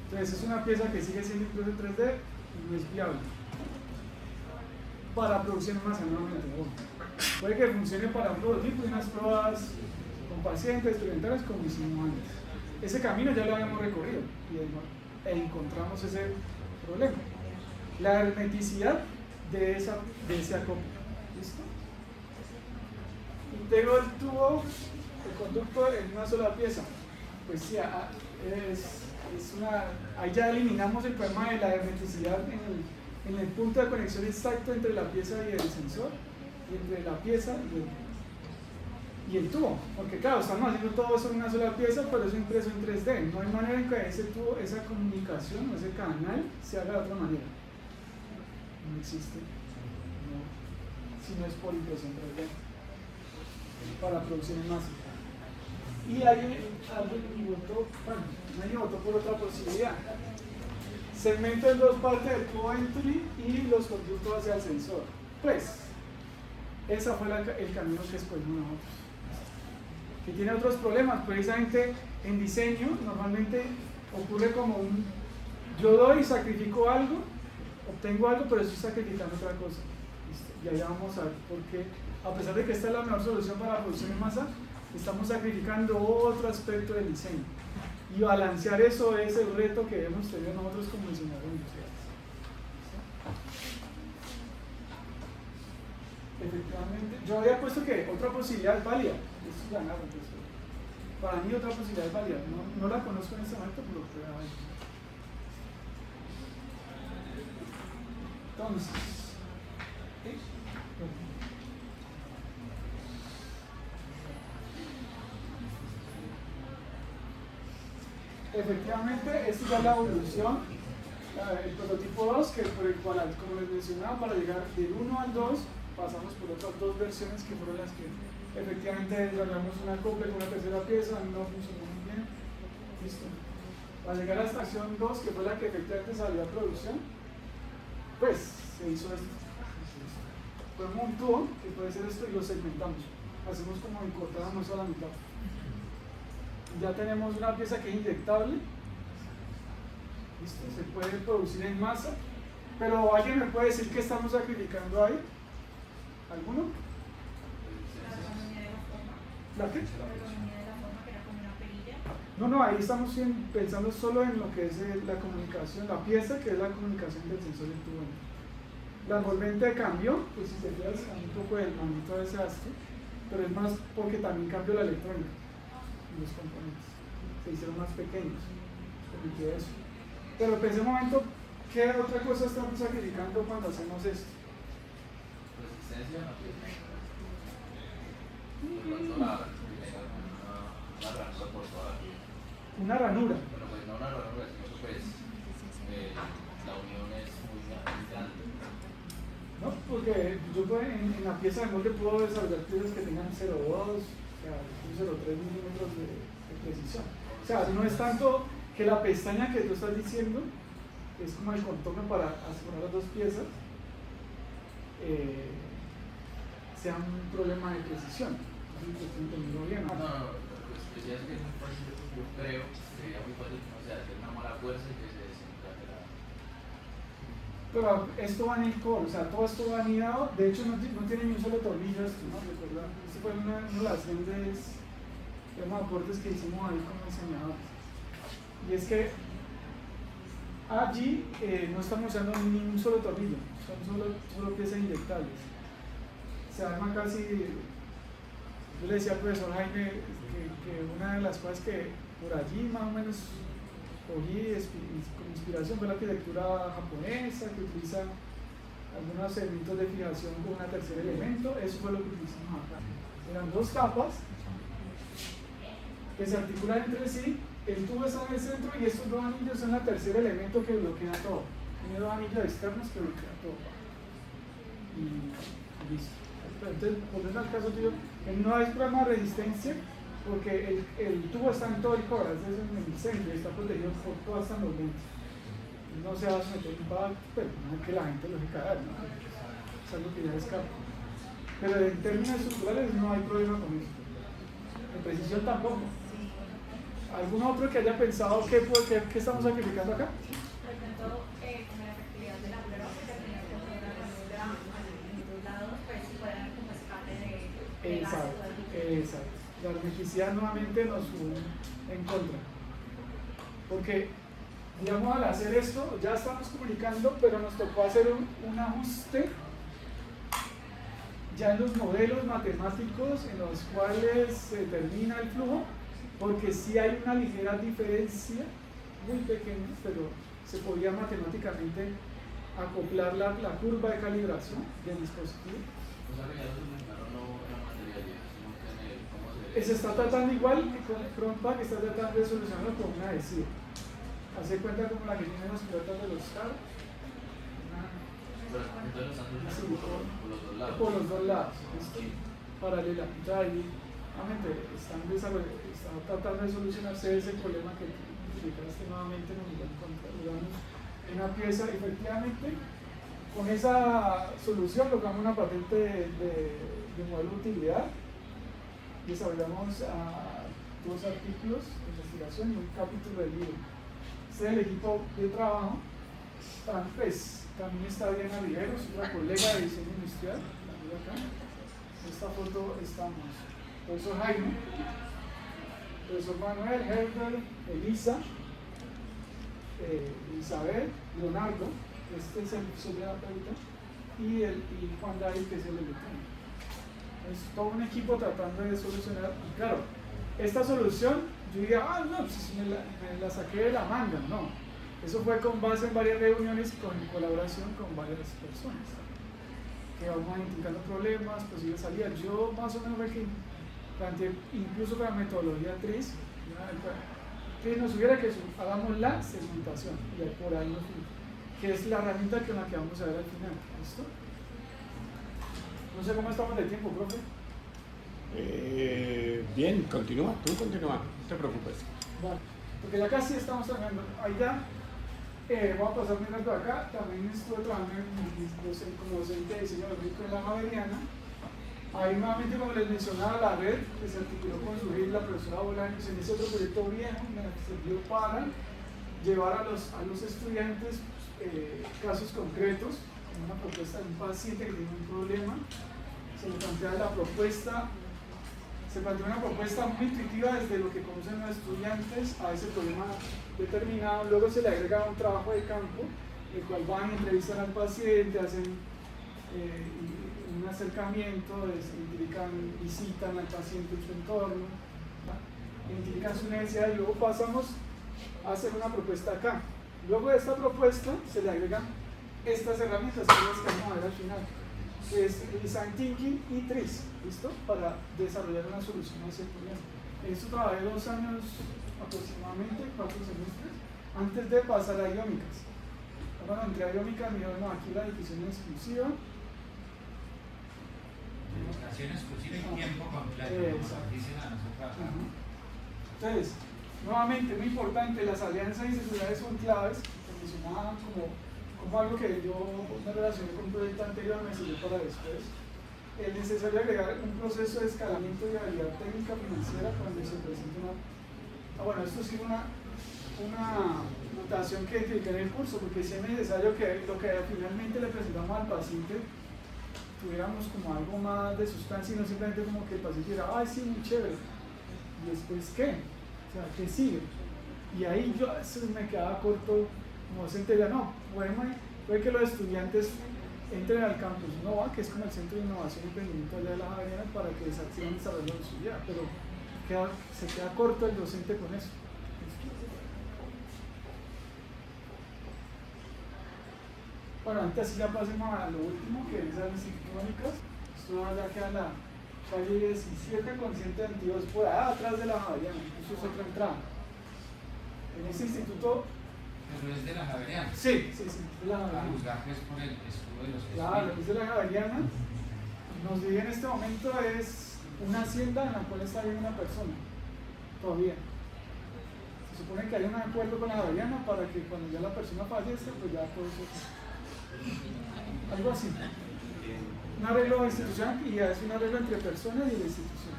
Entonces es una pieza que sigue siendo impresa en 3D y no es viable para producción en masa nuevamente. Puede que funcione para un prototipo y unas pruebas con pacientes experimentales como hicimos antes. Ese camino ya lo habíamos recorrido y encontramos ese problema. La hermeticidad de ese acople. ¿Listo? Integro el tubo, el conducto en una sola pieza. Pues sí, ahí ya eliminamos el problema de la hermeticidad en el punto de conexión exacto entre la pieza y el sensor, y entre la pieza y el tubo, porque claro, estamos haciendo todo eso en una sola pieza, pero eso impreso en 3D, no hay manera en que ese tubo, esa comunicación o ese canal se haga de otra manera, no existe, si no es por impresión 3D, para producción en masa. Y alguien votó por otra posibilidad. Segmento en dos partes del tubo entry y los conductos hacia el sensor. Pues, ese fue el camino que escogimos nosotros. Que tiene otros problemas, precisamente en diseño normalmente ocurre como yo doy, sacrifico algo, obtengo algo, pero estoy sacrificando otra cosa. ¿Listo? Y allá vamos a ver por qué, a pesar de que esta es la mejor solución para la producción en masa, estamos sacrificando otro aspecto del diseño. Y balancear eso es el reto que debemos tener nosotros como diseñadores industriales. Efectivamente, yo había puesto que otra posibilidad es válida. Esto es ganar, para mí otra posibilidad es válida. No la conozco en este momento, pero creo que válida. Entonces, efectivamente, esta ya es la evolución El prototipo 2, que por el cual, como les mencionaba, para llegar del 1 al 2, pasamos por otras dos versiones que fueron las que efectivamente desarrollamos una copia con una tercera pieza, no funcionó muy bien. Listo. Para llegar a la estación 2, que fue la que efectivamente salió a producción, pues se hizo esto. Ponemos un tubo, que puede ser esto, y lo segmentamos. Hacemos como incorporamos a la mitad. Ya tenemos una pieza que es inyectable. Listo, se puede producir en masa. Pero ¿alguien me puede decir qué estamos sacrificando ahí? ¿Alguno? La ergonomía de la forma. ¿La qué? La ergonomía de la forma, que era como una perilla. No, ahí estamos pensando solo en lo que es la comunicación, la pieza que es la comunicación del sensor y el tubo. La envolvente cambió, pues si te fijas, un poco el manguito de desastre, pero es más porque también cambió la electrónica y los componentes. Se hicieron más pequeños, permitió eso. Pero pensé un momento, ¿qué otra cosa estamos sacrificando cuando hacemos esto? Resistencia a la pieza. Por tanto, una ranura por toda la pieza. Una ranura. Bueno, pues no una ranura, sino que pues la unión es muy grande. ¿No? Porque yo en la pieza de molde puedo desarrollar piezas que tengan 0,2, o sea, 0,3 milímetros de precisión. O sea, no es tanto que la pestaña que tú estás diciendo es como el contorno para asegurar las dos piezas, sea un problema de precisión. No sé si estoy entendiendo bien. No, lo que decía es que es muy fácil, yo creo que sería muy fácil, no sé, hacer una mala fuerza y que se desencaje la... Pero esto va en el core, o sea, todo esto va anidado. De hecho, no tiene ni un solo tornillo esto, ¿no? ¿Recuerda? Esto fue una de las grandes aportes que hicimos ahí como diseñadores. Y es que allí no estamos usando ni un solo tornillo, son solo piezas inyectables. Se arma casi. Yo le decía al profesor Jaime que una de las cosas que por allí más o menos cogí como inspiración fue la arquitectura japonesa, que utiliza algunos elementos de fijación con un tercer elemento. Eso fue lo que utilizamos acá. Eran dos capas que se articulan entre sí, el tubo está en el centro y estos dos anillos son el tercer elemento que bloquea todo. Tiene dos anillos externos que bloquean todo. Y listo. Entonces, volviendo al caso tuyo, no hay problema de resistencia porque el tubo está en todo el core, es en el centro y está protegido por toda esta envolvente. No se va a someter un impacto, pero no es que la gente lo deje caer, ¿no? Es algo que ya escapa. Pero en términos estructurales no hay problema con eso. En precisión tampoco. ¿Algún otro que haya pensado qué estamos sacrificando acá? Por tanto, como la efectividad de la prueba, que termina con la ranura en dos lados, pues puede dar como escape de Exacto. La hermeticidad nuevamente nos jugó en contra. Porque, digamos, al hacer esto, ya estamos comunicando, pero nos tocó hacer un ajuste ya en los modelos matemáticos en los cuales se determina el flujo, porque sí hay una ligera diferencia, muy pequeña, pero se podía matemáticamente acoplar la curva de calibración del dispositivo. O sea, que ya solucionaron no la materialidad, sino que en el cómo se... Se está tratando igual que con el Chrompack, está tratando de solucionarlo con una adhesiva. Hace cuenta como la que tienen los pilotos de los carros. Pero entonces lo están solucionando por los dos lados. Por los dos lados, paralela. Entonces ahí, nuevamente, están tratando de solucionarse ese problema que explicaste nuevamente, nos lo encontramos en una pieza. Efectivamente, con esa solución logramos una patente de modelo de utilidad. Desarrollamos dos artículos de investigación y un capítulo del libro. Este es el equipo de trabajo. También está Diana Riveros, una colega de diseño industrial, acá. En esta foto estamos profesor Jaime, profesor Manuel, Herbert, Elisa, Isabel, Leonardo, este es el sobreterapeuta, y Juan David, que es el electrónico. Es todo un equipo tratando de solucionar, y claro, esta solución, yo diría, no, pues me la saqué de la manga, no. Eso fue con base en varias reuniones con colaboración con varias personas que vamos identificando problemas, posibles salidas. Yo más o menos me planteé, incluso con la metodología TRIS, que nos hubiera que hagamos la segmentación y por ahí nos fuimos. que es la herramienta con la que vamos a ver al final. ¿Listo? No sé cómo estamos de tiempo, profe. Bien, tú continúa, no te preocupes. Vale, porque ya casi estamos terminando. Ahí ya voy a pasar muy rápido acá. También estuve trabajando como docente de diseño gráfico en la Javeriana. Ahí nuevamente, como les mencionaba, la red que se articuló con Surgir la profesora Bolaños en ese otro proyecto viejo, me sirvió para llevar a los estudiantes casos concretos, una propuesta de un paciente que tiene un problema. Se le plantea la propuesta, se plantea una propuesta muy intuitiva desde lo que conocen los estudiantes a ese problema determinado. Luego se le agrega un trabajo de campo, el cual van a entrevistar al paciente, hacen un acercamiento, visitan al paciente en su entorno, identifican su necesidad y luego pasamos a hacer una propuesta acá. Luego de esta propuesta se le agregan estas herramientas que las que vamos a ver al final, que es Design Thinking y TRIS, ¿listo? Para desarrollar una solución a ese problema. En esto trabajé 2 años aproximadamente, 4 semestres, antes de pasar a iómicas. Cuando entré a iómicas me dijeron, no, aquí la decisión es exclusiva. Educación exclusiva y tiempo completo, como nos dicen a nosotros. Entonces, nuevamente, muy importante, las alianzas institucionales son claves, que mencionaban como algo que yo me relacioné con un proyecto anterior, me sirvió para después. Es necesario agregar un proceso de escalamiento y habilidad técnica financiera cuando se presenta una... bueno, esto sí una notación que identifiqué en el curso, porque sí es necesario que lo que finalmente le presentamos al paciente tuviéramos como algo más de sustancia y no simplemente como que el paciente diga, ay sí, muy chévere, y después ¿qué? O sea, ¿qué sigue? Y ahí yo me quedaba corto como docente, ya no, bueno, puede que los estudiantes entren al campus NOVA, que es como el Centro de Innovación y Emprendimiento allá de la Javeriana, para que sigan desarrollando su vida, pero se queda corto el docente con eso. Bueno, antes ya pasemos a lo último, que es las electrónicas. Esto ya queda en la calle 17 con 122, por allá atrás de la Javeriana, eso es otra entrada. En este instituto... Pero es de la Javeriana. Sí, de la Javeriana. A juzgar que es por el escudo de los que claro, es de la Javeriana. Nos dice en este momento es una hacienda en la cual está viviendo una persona, todavía. Se supone que hay un acuerdo con la Javeriana para que cuando ya la persona fallezca, pues ya todo eso... algo así. Un arreglo institucional y es un arreglo entre personas y la institución.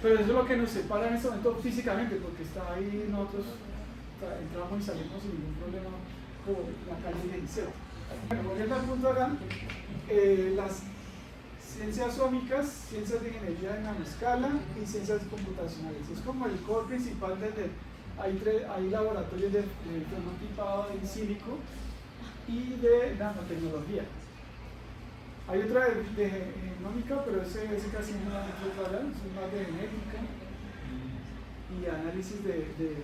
Pero eso es lo que nos separa en este momento físicamente, porque está ahí nosotros entramos y salimos sin ningún problema como la calle 17. Bueno, volviendo al punto acá, las ciencias ómicas, ciencias de ingeniería de nanoscala y ciencias computacionales. Es como el core principal hay laboratorios de fenotipado in silico y de nanotecnología. Hay otra de genómica, pero ese casi no es más de genética y análisis de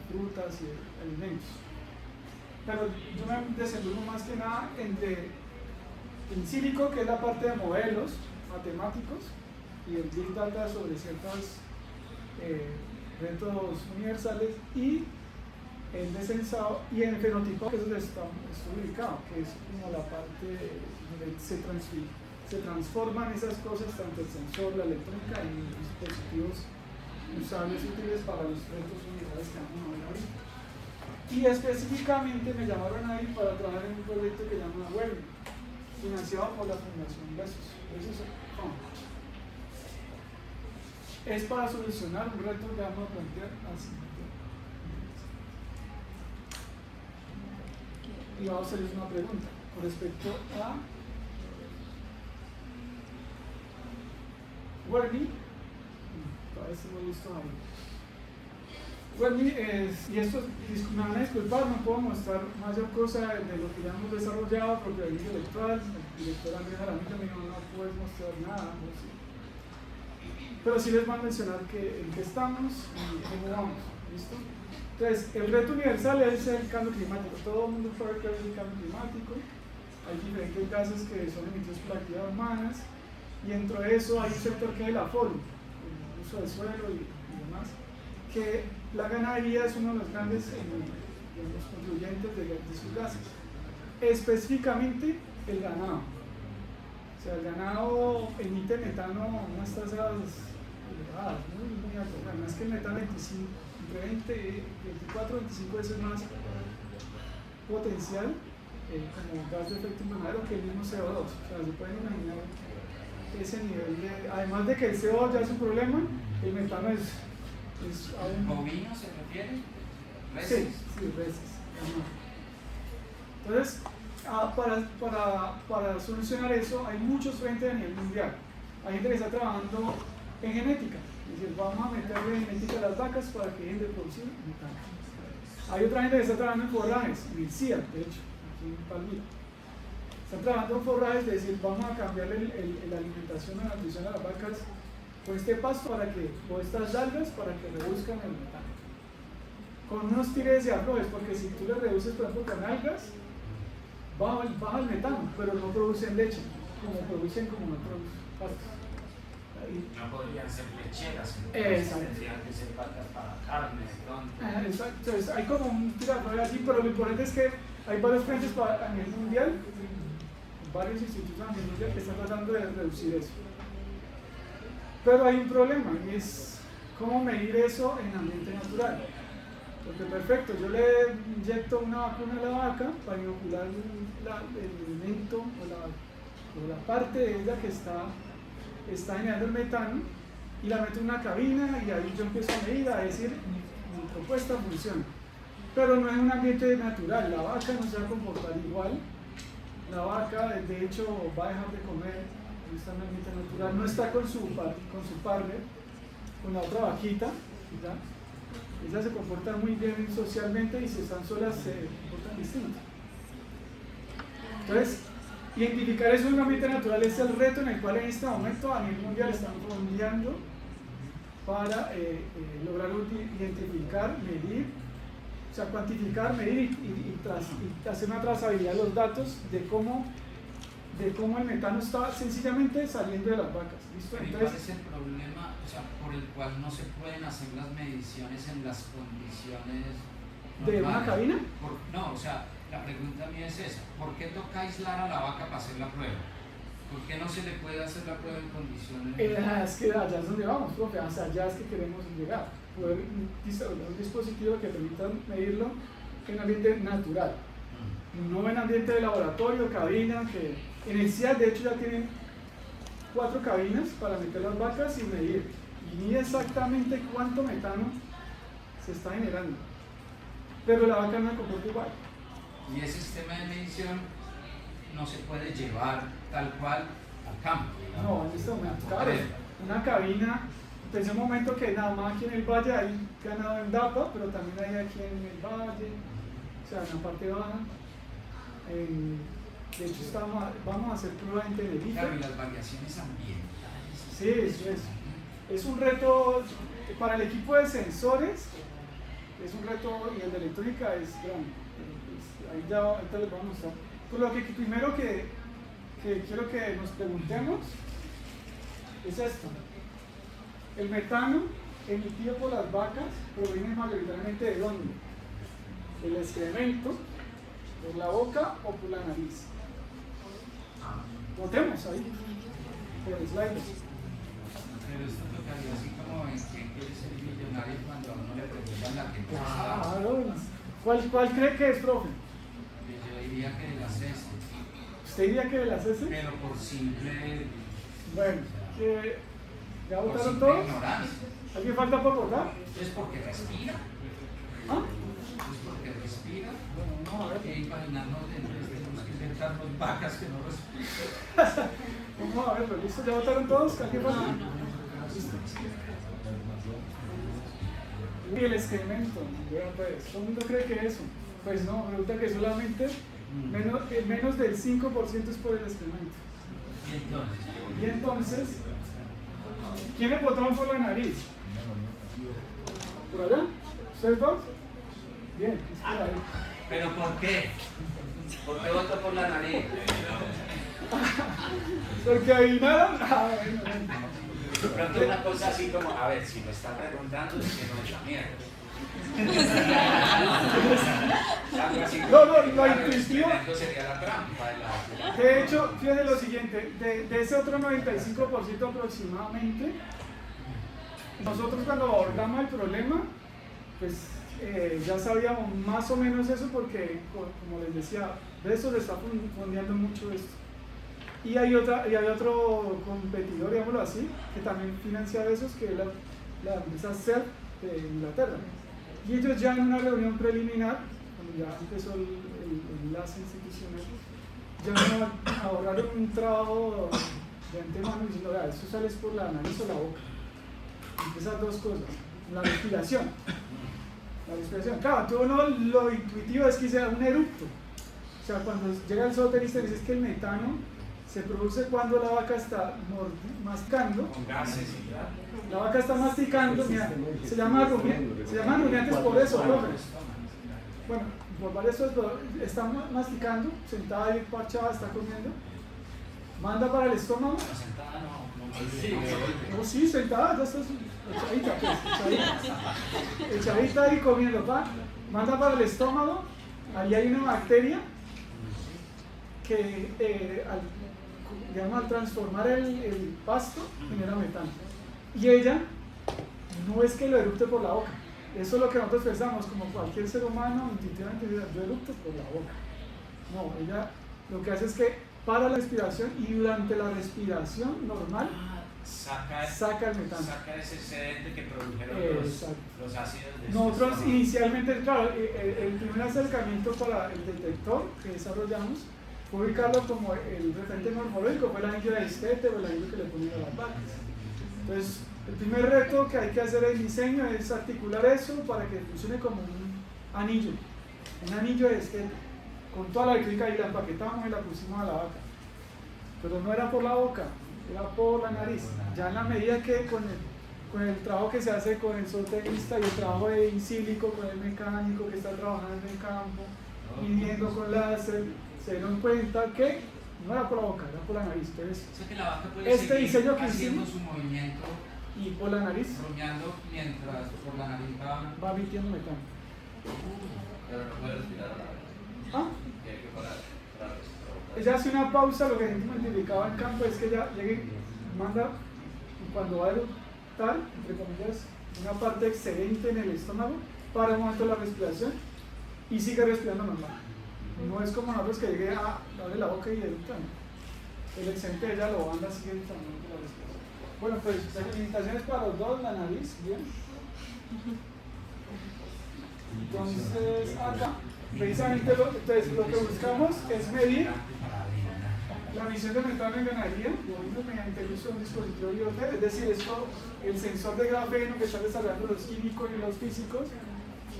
frutas y alimentos. Pero yo me desenvuelvo más que nada entre in silico, que es la parte de modelos matemáticos, y el Big Data sobre ciertos retos universales, y en descensado y en fenotipado, que es donde está ubicado, que es como la parte donde se transforman esas cosas, tanto el sensor, la electrónica, en dispositivos usables y útiles para los retos universales que vamos a ver ahorita. Y específicamente me llamaron ahí para trabajar en un proyecto que se llama Web, financiado por la Fundación Besos. Es para solucionar un reto que vamos a plantear así. Y vamos a hacerles una pregunta con respecto a Werni. Todavía estamos listos ahí. Werni es, y esto me van a disculpar, no puedo mostrar mayor cosa de lo que ya hemos desarrollado porque el intelectual, el director Andrés Jaramillo me dijo no puedes mostrar nada, no sé. Pero sí les voy a mencionar en qué estamos y cómo vamos, ¿listo? Entonces, el reto universal es el cambio climático. Todo el mundo sabe que es el cambio climático. Hay diferentes gases que son emitidos por la actividad humanas. Y dentro de eso hay un sector que es el aforo, el uso del suelo y demás. Que la ganadería es uno de los grandes los contribuyentes de sus gases. específicamente el ganado. O sea, el ganado emite metano a unas tasas elevadas, muy altas. Además que el metano entre 24 y 25 veces más potencial como gas de efecto invernadero que el mismo CO2. O sea, se pueden imaginar ese nivel de... Además de que el CO2 ya es un problema, el metano es aún... ¿Bovino se refiere? Sí, reses. Entonces, para solucionar eso, hay muchos frentes a nivel mundial. Hay gente que está trabajando en genética. Es decir, vamos a meterle genética a las vacas para que dejen de producir metano. Hay otra gente que está trabajando en forrajes, en el CIA, de hecho, aquí en Palmira. Están trabajando en forrajes, es decir, vamos a cambiarle la alimentación, la nutrición a las vacas con este pasto o estas algas para que reduzcan el metano. Con unos tires de aflojes, porque si tú le reduces, por ejemplo, con algas, baja el metano, pero no producen leche, como producen como otros pastos. No podrían ser lecheras, Exacto. tendrían que ser vacas para carne, pronto. Exacto. Entonces, hay como un tirafloje así, pero lo importante es que hay varios frentes a nivel mundial, varios institutos a nivel mundial que están tratando de reducir eso. Pero hay un problema, y es cómo medir eso en ambiente natural. Porque perfecto, yo le inyecto una vacuna a la vaca para inocular el elemento o la parte de ella que está generando el metano y la meto en una cabina y ahí yo empiezo a medir, a decir, mi propuesta funciona. Pero no es un ambiente natural, la vaca no se va a comportar igual, la vaca de hecho va a dejar de comer, no está en un ambiente natural, no está con su partner, con la otra vaquita, ¿ya? Ellas se comportan muy bien socialmente y si están solas se comportan distinto. Entonces, identificar eso en un ambiente natural es el reto en el cual en este momento a nivel mundial están fondeando para lograr identificar, medir, o sea, cuantificar, medir y hacer una trazabilidad de los datos de cómo el metano está sencillamente saliendo de las vacas. ¿Listo? ¿Cuál Entonces, es el problema, o sea, por el cual no se pueden hacer las mediciones en las condiciones ¿de una normales? cabina? No, o sea, la pregunta mía es esa: ¿por qué toca aislar a la vaca para hacer la prueba? ¿Por qué no se le puede hacer la prueba en condiciones? Es que allá es donde vamos, profe, o sea, allá es que queremos llegar, poder desarrollar un dispositivo que permita medirlo en ambiente natural, no en ambiente de laboratorio, cabina, que en el CIA de hecho ya tienen 4 cabinas para meter las vacas y medir, y mide exactamente cuánto metano se está generando, pero la vaca no se comporta igual. Y ese sistema de medición no se puede llevar tal cual al campo, digamos. No, en este momento, claro, una cabina, pensé un momento que nada más aquí en el valle hay ganado en DAPA, pero también hay aquí en el valle, o sea, en la parte baja. De hecho, vamos a hacer pruebas en Tenerife. Claro, y las variaciones ambientales. Sí, eso es un reto para el equipo de sensores, es un reto, y el de electrónica es grande. Ahí ya ahorita les voy a mostrar. Pero lo que primero que quiero que nos preguntemos es esto. El metano emitido por las vacas proviene mayoritariamente ¿de dónde? Del excremento, por la boca o por la nariz. Votemos ahí, por el slide. Pero esto tocaría así como en quién quiere ser millonario cuando a uno le preguntan la gente. Claro. ¿Cuál cree que es, profe? Yo diría que de las heces. ¿Usted diría que de las heces? Pero por simple. Bueno, ¿ya Por votaron simple todos? ignorancia. ¿Alguien falta por votar? Es porque respira. ¿Ah? Es porque respira. Bueno, vamos a Hay ver. que imaginarnos dentro, tenemos que inventarnos vacas que no respiran. Vamos a verlo, ¿listo? ¿Ya votaron todos? ¿Alguien falta? Listo. Y el excremento, bueno, pues, todo el mundo cree que eso. Pues no, resulta que solamente menos del 5% es por el excremento. Y entonces, Y entonces, ¿quiénes votaron por la nariz? ¿Por allá? ¿Ustedes dos? Bien, es por ahí. ¿pero por qué? ¿Por qué voto por la nariz? Porque adivinaron. Ah, bueno. De pronto una cosa así como, a ver, si me está preguntando es que no es la mierda. No, lo intuitivo. Sería la trampa. De hecho, fíjense lo siguiente, de ese otro 95% aproximadamente, nosotros cuando abordamos el problema, pues ya sabíamos más o menos eso porque, como les decía, de eso se está fondeando mucho esto. Y hay otro competidor, digámoslo así, que también financia esos, que es la empresa CERT de Inglaterra. Y ellos ya en una reunión preliminar, cuando ya empezó el enlace institucional, ya ahorraron un trabajo de antemano diciendo, vea, eso sale por la nariz o la boca. Y esas dos cosas, la respiración. Claro, tú lo intuitivo es que sea un eructo. O sea, cuando llega el zooterista dice que el metano se produce cuando la vaca está masticando. Con gases. La vaca está masticando, mira, se llaman rumiantes por eso, profe. Bueno, por varias cosas, está masticando, sentada ahí parchada, está comiendo. Manda para el estómago. Sentada no. No, sí, sentada, ya está echadita ahí comiendo, manda para el estómago. Ahí hay una bacteria que al transformar el pasto genera metano. Y ella no es que lo eructe por la boca. Eso es lo que nosotros pensamos, como cualquier ser humano, intuitivamente yo eructo por la boca. No, ella lo que hace es que para la respiración y durante la respiración normal saca el metano. Saca ese excedente que produjeron los ácidos de nosotros inicialmente, claro, el primer acercamiento para el detector que desarrollamos fue ubicarlo como el referente morfológico, fue el anillo de Estete o el anillo que le ponían a las vacas. Entonces, el primer reto que hay que hacer en diseño es articular eso para que funcione como un anillo de Estete, con toda la electrónica y la empaquetamos y la pusimos a la vaca. Pero no era por la boca, era por la nariz. Ya en la medida que con el trabajo que se hace con el zooterista y el trabajo de in silico con el mecánico que está trabajando en el campo, midiendo con láser, se dieron cuenta que no era por la boca, era por la nariz. Entonces, o sea que la vaca puede seguir diseño que haciendo hicimos, su movimiento y por la nariz rumiando mientras por la nariz va emitiendo metano. Pero no puede respirar a la vez. Y hay que parar para respirar. Ella hace una pausa, lo que la gente identificaba en campo es que ella llega y manda, cuando va a eructar, entre comillas, una parte excedente en el estómago, para un momento la respiración y sigue respirando normal. No es como nosotros que llegue a abre la boca y eructa. El excedente de ella lo manda siguiente también la respiración. Bueno, pues limitaciones para los dos, la nariz, bien. Entonces, acá, precisamente lo que buscamos es medir la emisión de metano en ganadería mediante el uso de un dispositivo IoT, es decir, el sensor de grafeno que están desarrollando los químicos y los físicos,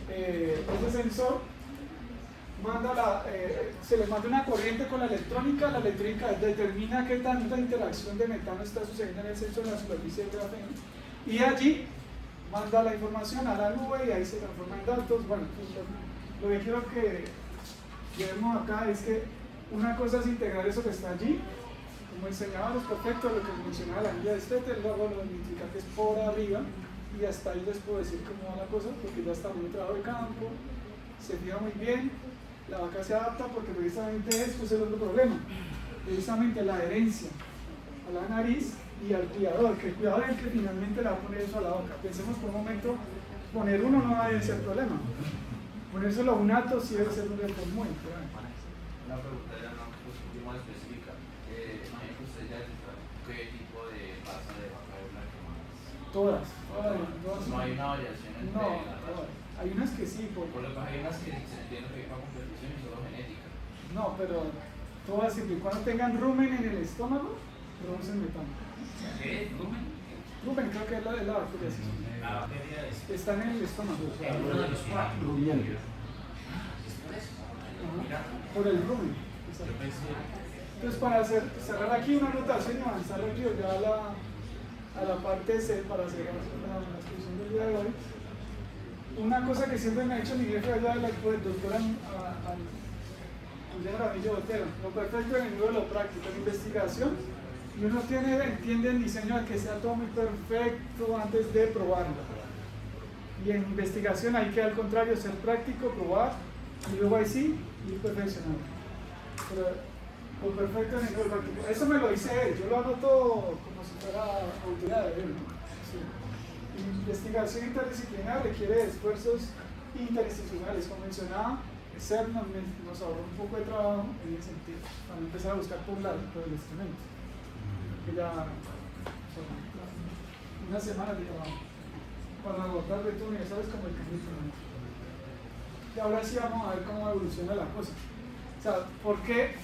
ese sensor se le manda una corriente con la electrónica determina qué tanta interacción de metano está sucediendo en el sensor en la superficie del grafeno y allí manda la información a la nube y ahí se transforma en datos. Bueno, pues lo que quiero que vemos acá es que una cosa es integrar eso que está allí, como enseñaba los perfectos, lo que mencionaba la guía de Stetter, luego lo identificar que es por arriba y hasta ahí les puedo decir cómo va la cosa porque ya está muy trabajo de campo, se fija muy bien, la vaca se adapta porque precisamente esto es el otro problema, precisamente la adherencia a la nariz y al cuidador, que el cuidador es el que finalmente le va a poner eso a la boca. Pensemos por un momento, poner uno no va a ser problema, ponérselo a un ato sí debe ser un reto muy grande. Una pregunta ya no más específica. Imagino que usted ya detectó qué tipo de raza de vaca es la que más. Todas. No hay una variación entre las razas. Hay unas que sí. Por lo que hay unas que se entiende que hay para competición y solo genética. No, pero todas siempre y cuando tengan rumen en el estómago, producen metano. ¿Qué? ¿Rumen? Rumen creo que es la bacteria. Sí. La bacteria Están en el estómago. en uno de los cuatro. Por el rumen. Entonces para cerrar aquí una anotación y avanzar rápido ya a la parte C para cerrar la exposición del día de hoy. Una cosa que siempre me ha dicho mi jefe allá de la doctora Ramillo Botero, lo perfecto en el nivel de lo práctico, en investigación, y uno entiende el diseño de que sea todo muy perfecto antes de probarlo. Y en investigación hay que al contrario ser práctico, probar y luego ahí sí ir perfeccionando. Pero lo perfecto en el práctico. Eso me lo dice él, yo lo hago todo como si fuera autoridad de él, ¿no? Sí. Investigación interdisciplinar requiere esfuerzos interinstitucionales. Como mencionaba, CERN nos ahorró un poco de trabajo en ese sentido, para empezar a buscar por el instrumento. Que ya una semana de trabajo para agotar de tu universidad es como el camino. Y ahora sí vamos a ver cómo evoluciona la cosa. O sea, ¿por qué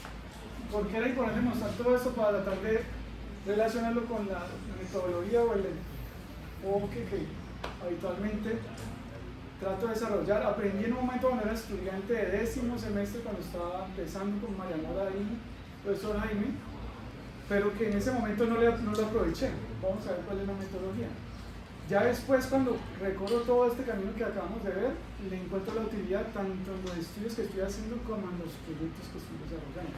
era importante mostrar todo esto para tratar de relacionarlo con la metodología o el enfoque que habitualmente trato de desarrollar? Aprendí en un momento cuando era estudiante de 10º semestre, cuando estaba empezando con María Nora y profesor Jaime, pero que en ese momento no lo aproveché. Vamos a ver cuál es la metodología. Ya después, cuando recorro todo este camino que acabamos de ver, le encuentro la utilidad tanto en los estudios que estoy haciendo como en los proyectos que estoy desarrollando.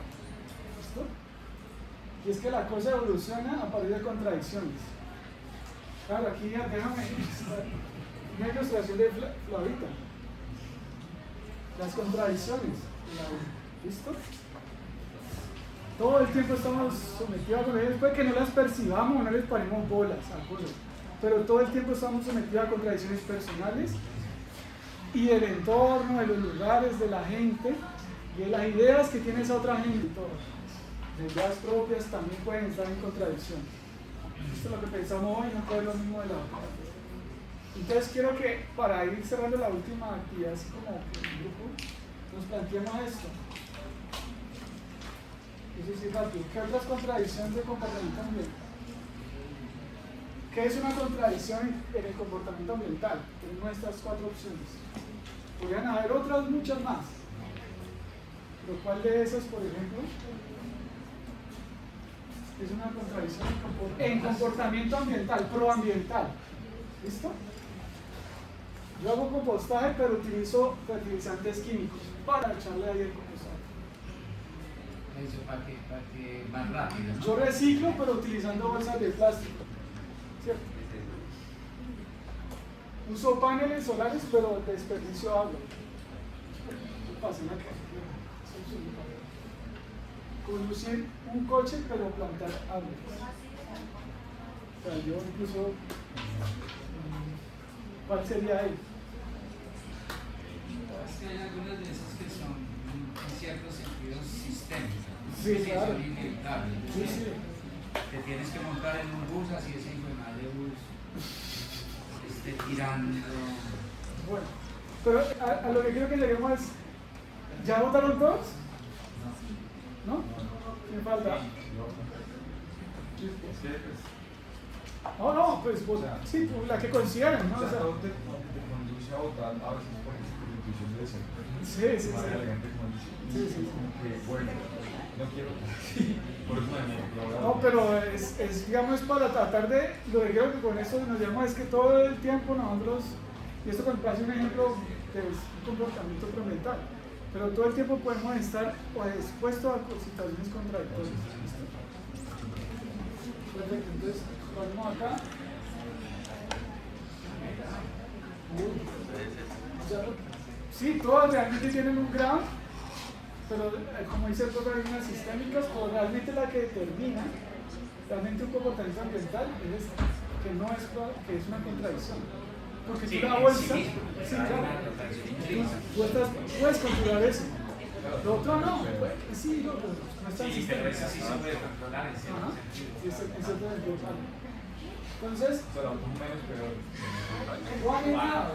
¿Listo? Y es que la cosa evoluciona a partir de contradicciones. Claro, aquí déjame una ilustración de Flavita. Las contradicciones. ¿Listo? Todo el tiempo estamos sometidos a contradicciones, puede que no las percibamos, no les paremos bolas a cosas, pero todo el tiempo estamos sometidos a contradicciones personales y del entorno, de los lugares, de la gente y de las ideas que tiene esa otra gente y todo. Las ideas propias también pueden estar en contradicción. Esto es lo que pensamos hoy, no es lo mismo de la otra. Entonces quiero que para ir cerrando la última actividad, así como el grupo, nos planteemos esto. Eso sí, rápido. ¿Qué otras contradicciones de comportamiento ambiental? ¿Qué es una contradicción en el comportamiento ambiental? Tenemos estas 4 opciones. Podrían haber otras muchas más. ¿Pero cuál de esas, por ejemplo, es una contradicción en comportamiento ambiental, proambiental? ¿Listo? Yo hago compostaje, pero utilizo fertilizantes químicos para echarle ahí el compostaje. Eso para que más rápido, ¿no? Yo reciclo, pero utilizando bolsas de plástico. ¿Cierto? Uso paneles solares, pero desperdicio agua. ¿Qué pasa en la casa? Conducir un coche, pero plantar árboles. O sea, yo incluso... ¿Cuál sería él? Es que hay algunas de esas que son, en cierto sentido, sistémicas. Sí, claro. Son inevitables. Sí, sí. Te tienes que montar en un bus, así ese hijo de madre bus esté tirando. Bueno, pero a lo que quiero que lleguemos es, ¿ya votaron todos? ¿No? ¿Quién falta? No, pues sí, pues, la que consideren, ¿no? O sea, ¿dónde te conduce a votar a veces por institución de ese? sí. Sí. Como que, bueno, no quiero. Por eso me animo. No, pero digamos, para tratar de, lo que creo que con esto nos llama es que todo el tiempo nosotros, y esto me parece un ejemplo de un comportamiento proambiental, pero todo el tiempo podemos estar expuestos a situaciones contradictorias. Perfecto, entonces, ponemos acá. Sí, todas realmente tienen un grado, pero como dice el profesor, hay unas sistémicas, pero realmente la que determina realmente un comportamiento ambiental es esta, que no es, que es una contradicción. Porque Sí, tú la bolsa, sí, sí, claro, tú puedes controlar eso. Lo otro no, sí, no es tan Sí, pero eso sí se puede controlar en cierto sentido. Entonces, Pero un menos peor. Juanita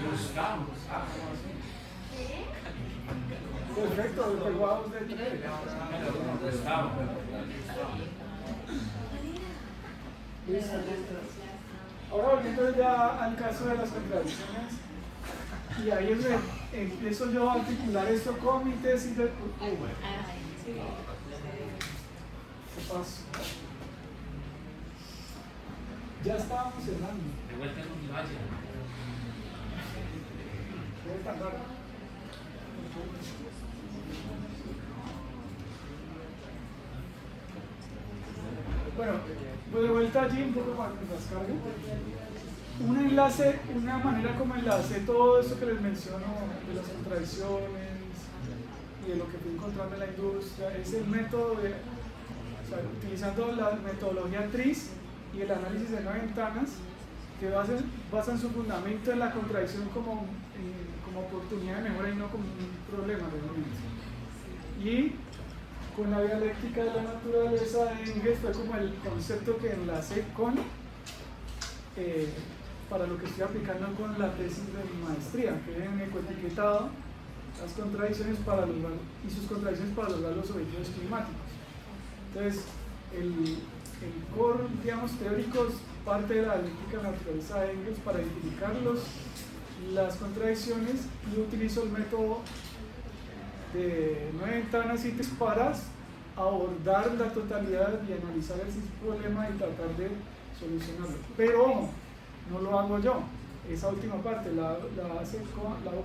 Buscamos. perfecto, el pegados de Buscamos. Ahora volviendo ya al caso de las contradicciones, y ahí es donde empiezo yo a articular esto con mi tesis de... ¿Qué pasó? Ya estábamos cerrando. De vuelta en un valle. Debe tardar. Bueno, pues de vuelta allí un poco para que nos cargue. una manera como enlace todo esto que les menciono de las contradicciones y de lo que fui encontrando en la industria, es el método de, o sea, utilizando la metodología TRIZ y el análisis de 9 ventanas, que basan su fundamento en la contradicción como oportunidad de mejora y no como un problema realmente. Y con la dialéctica de la naturaleza de Engels fue como el concepto que enlacé con para lo que estoy aplicando con la tesis de mi maestría, que he ecoetiquetado las contradicciones y sus contradicciones para lograr los objetivos climáticos. Entonces, el core, digamos, teórico parte de la dialéctica de la naturaleza de Engels para identificar las contradicciones, y utilizo el método de 9 ventanas y TRIZ para abordar la totalidad y analizar el problema y tratar de solucionarlo. Pero ojo, no lo hago yo, esa última parte la hago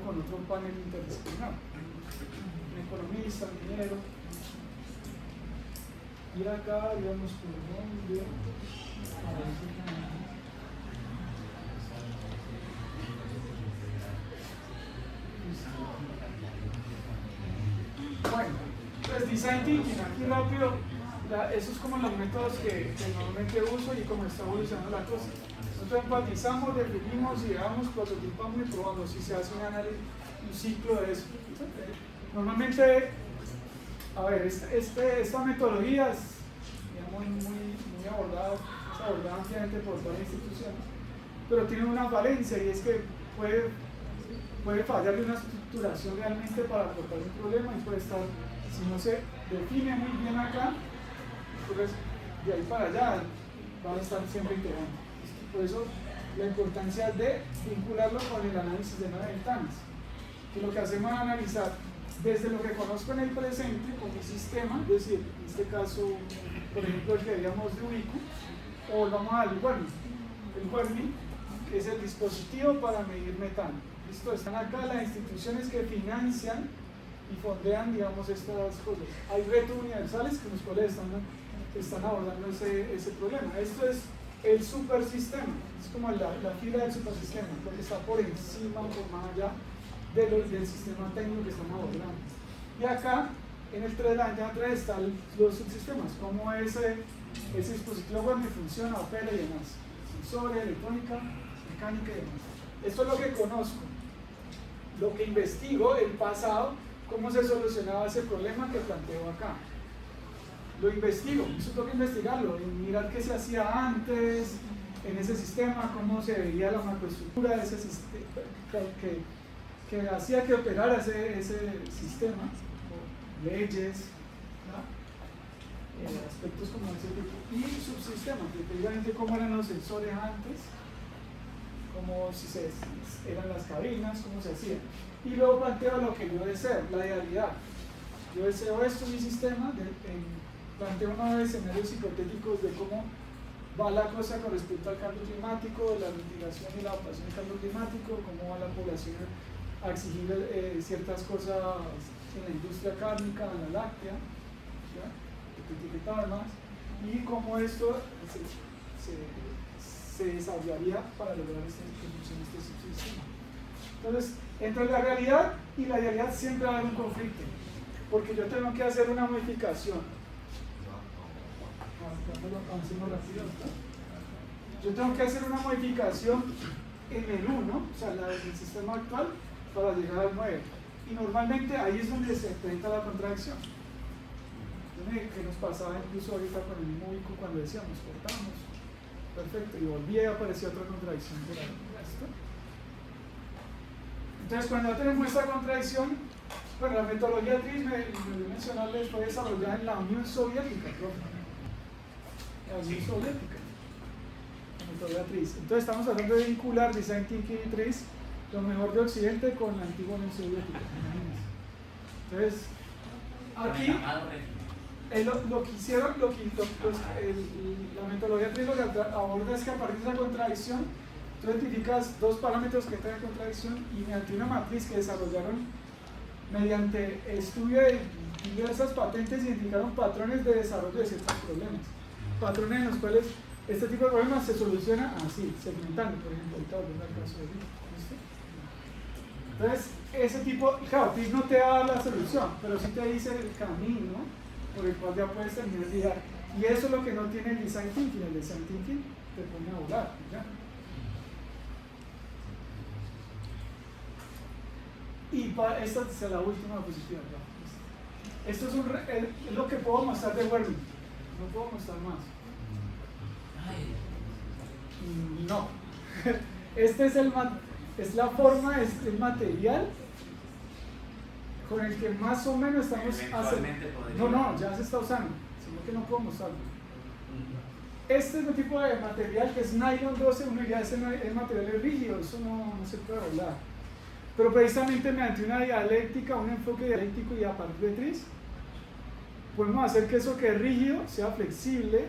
con otro panel interdisciplinar, un economista, un ingeniero. Y acá, digamos, por dónde. Bueno, pues design thinking, aquí rápido, esos es como los métodos que normalmente uso y cómo está evolucionando la cosa. Nosotros enfatizamos, definimos, ideamos, prototipamos y probamos si se hace un análisis, un ciclo de eso. Normalmente, a ver, esta metodología es, digamos, muy abordada, es abordada ampliamente por varias instituciones, pero tiene una falencia, y es que puede fallar de una estructuración realmente para aportar un problema, y puede estar, si no se define muy bien acá, pues de ahí para allá van a estar siempre integrando. Por eso la importancia de vincularlo con el análisis de 9 ventanas, que lo que hacemos es analizar desde lo que conozco en el presente con mi sistema, es decir, en este caso, por ejemplo, el que haríamos de Ubico, o vamos al WERMI. El WERMI es el dispositivo para medir metano. Listo, están acá las instituciones que financian y fondean, digamos, estas cosas. Hay retos universales con los cuales están abordando ese problema. Esto es el supersistema, es como la fila del supersistema, lo que está por encima o por más allá del sistema técnico que están abordando. Y acá, en el 3, la ventana 3, están los subsistemas, cómo ese dispositivo web funciona, opera y demás. Sensores, electrónica, mecánica y demás. Esto es lo que conozco. Lo que investigo, el pasado, cómo se solucionaba ese problema que planteo acá. Lo investigo, eso tengo que investigarlo, mirar qué se hacía antes en ese sistema, cómo se veía la macroestructura de ese sistema, que hacía que operara ese sistema, leyes, aspectos como ese tipo, y subsistemas, efectivamente cómo eran los sensores antes, cómo eran las cabinas, cómo se hacía. Y luego planteo lo que yo deseo, la idealidad. Yo deseo esto en mi sistema, planteo unos escenarios hipotéticos de cómo va la cosa con respecto al cambio climático, la mitigación y la adaptación al cambio climático, cómo va la población a exigir ciertas cosas en la industria cárnica, en la láctea, etiquetada más, y cómo esto se desarrollaría para lograr este subsistema. Entonces, entre la realidad y la idealidad siempre va a haber un conflicto, porque yo tengo que hacer una modificación. Yo tengo que hacer una modificación en el 1, o sea, el sistema actual, para llegar al 9. Y normalmente ahí es donde se presenta la contradicción. Que nos pasaba incluso ahorita con el mismo Ubico cuando decíamos, cortamos, perfecto, y volvía y aparecía otra contradicción por ahí. Entonces, cuando ya tenemos esta contradicción, bueno, la metodología TRIZ, me mencionarles, fue desarrollada en la Unión Soviética, la Unión Soviética, la metodología TRIZ. Entonces, estamos hablando de vincular Design Thinking y TRIZ, lo mejor de Occidente con la antigua Unión Soviética. Entonces, aquí, lo que hicieron, la metodología TRIZ lo que aborda es que a partir de esa contradicción, tú identificas dos parámetros que entran en contradicción y mediante una matriz que desarrollaron mediante estudio de diversas patentes, identificaron patrones de desarrollo de ciertos problemas. Patrones en los cuales Este tipo de problemas se soluciona así, segmentando, por ejemplo, ahorita volviendo al caso de Rick. ¿Listo? Entonces, ese tipo, claro, PIS no te va a dar la solución, pero sí te dice el camino por el cual ya puedes terminar de guiar. Y eso es lo que no tiene el design thinking. El design thinking te pone a volar, ¿ya? Y esta es la última diapositiva. Esto es lo que puedo mostrar de Werner. No puedo mostrar más. No. Este es la forma, es el material con el que más o menos estamos haciendo. No, ya se está usando, sino que no puedo mostrarlo. Este es el tipo de material que es nylon 12, uno diría ese material es rígido, eso no se puede hablar. Pero precisamente mediante una dialéctica, un enfoque dialéctico y a partir de tris, podemos hacer que eso que es rígido sea flexible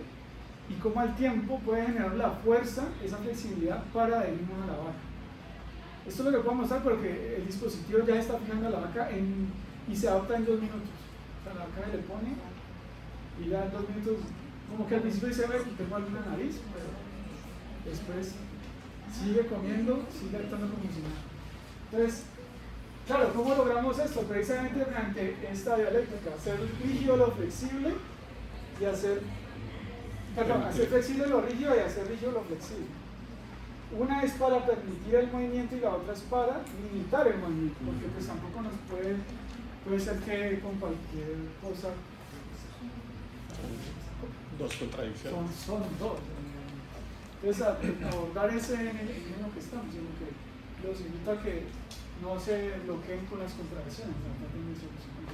y como al tiempo puede generar la fuerza, esa flexibilidad para adherirnos a la vaca. Esto es lo que puedo mostrar porque el dispositivo ya está fijando a la vaca y se adapta en 2 minutos. O sea, la vaca le pone y ya en 2 minutos, como que al principio dice, ve, tengo alguna nariz, pero después sigue comiendo, sigue actuando como si nada. Entonces, claro, ¿cómo logramos esto? Precisamente mediante esta dialéctica, hacer rígido lo flexible y hacer flexible lo rígido y hacer rígido lo flexible. Una es para permitir el movimiento y la otra es para limitar el movimiento, porque pues tampoco nos puede ser que con cualquier cosa Dos contradicciones. son dos. Entonces abordar ese en lo que estamos, sino que los invito a que no se bloqueen con las contradicciones, traten de solucionar.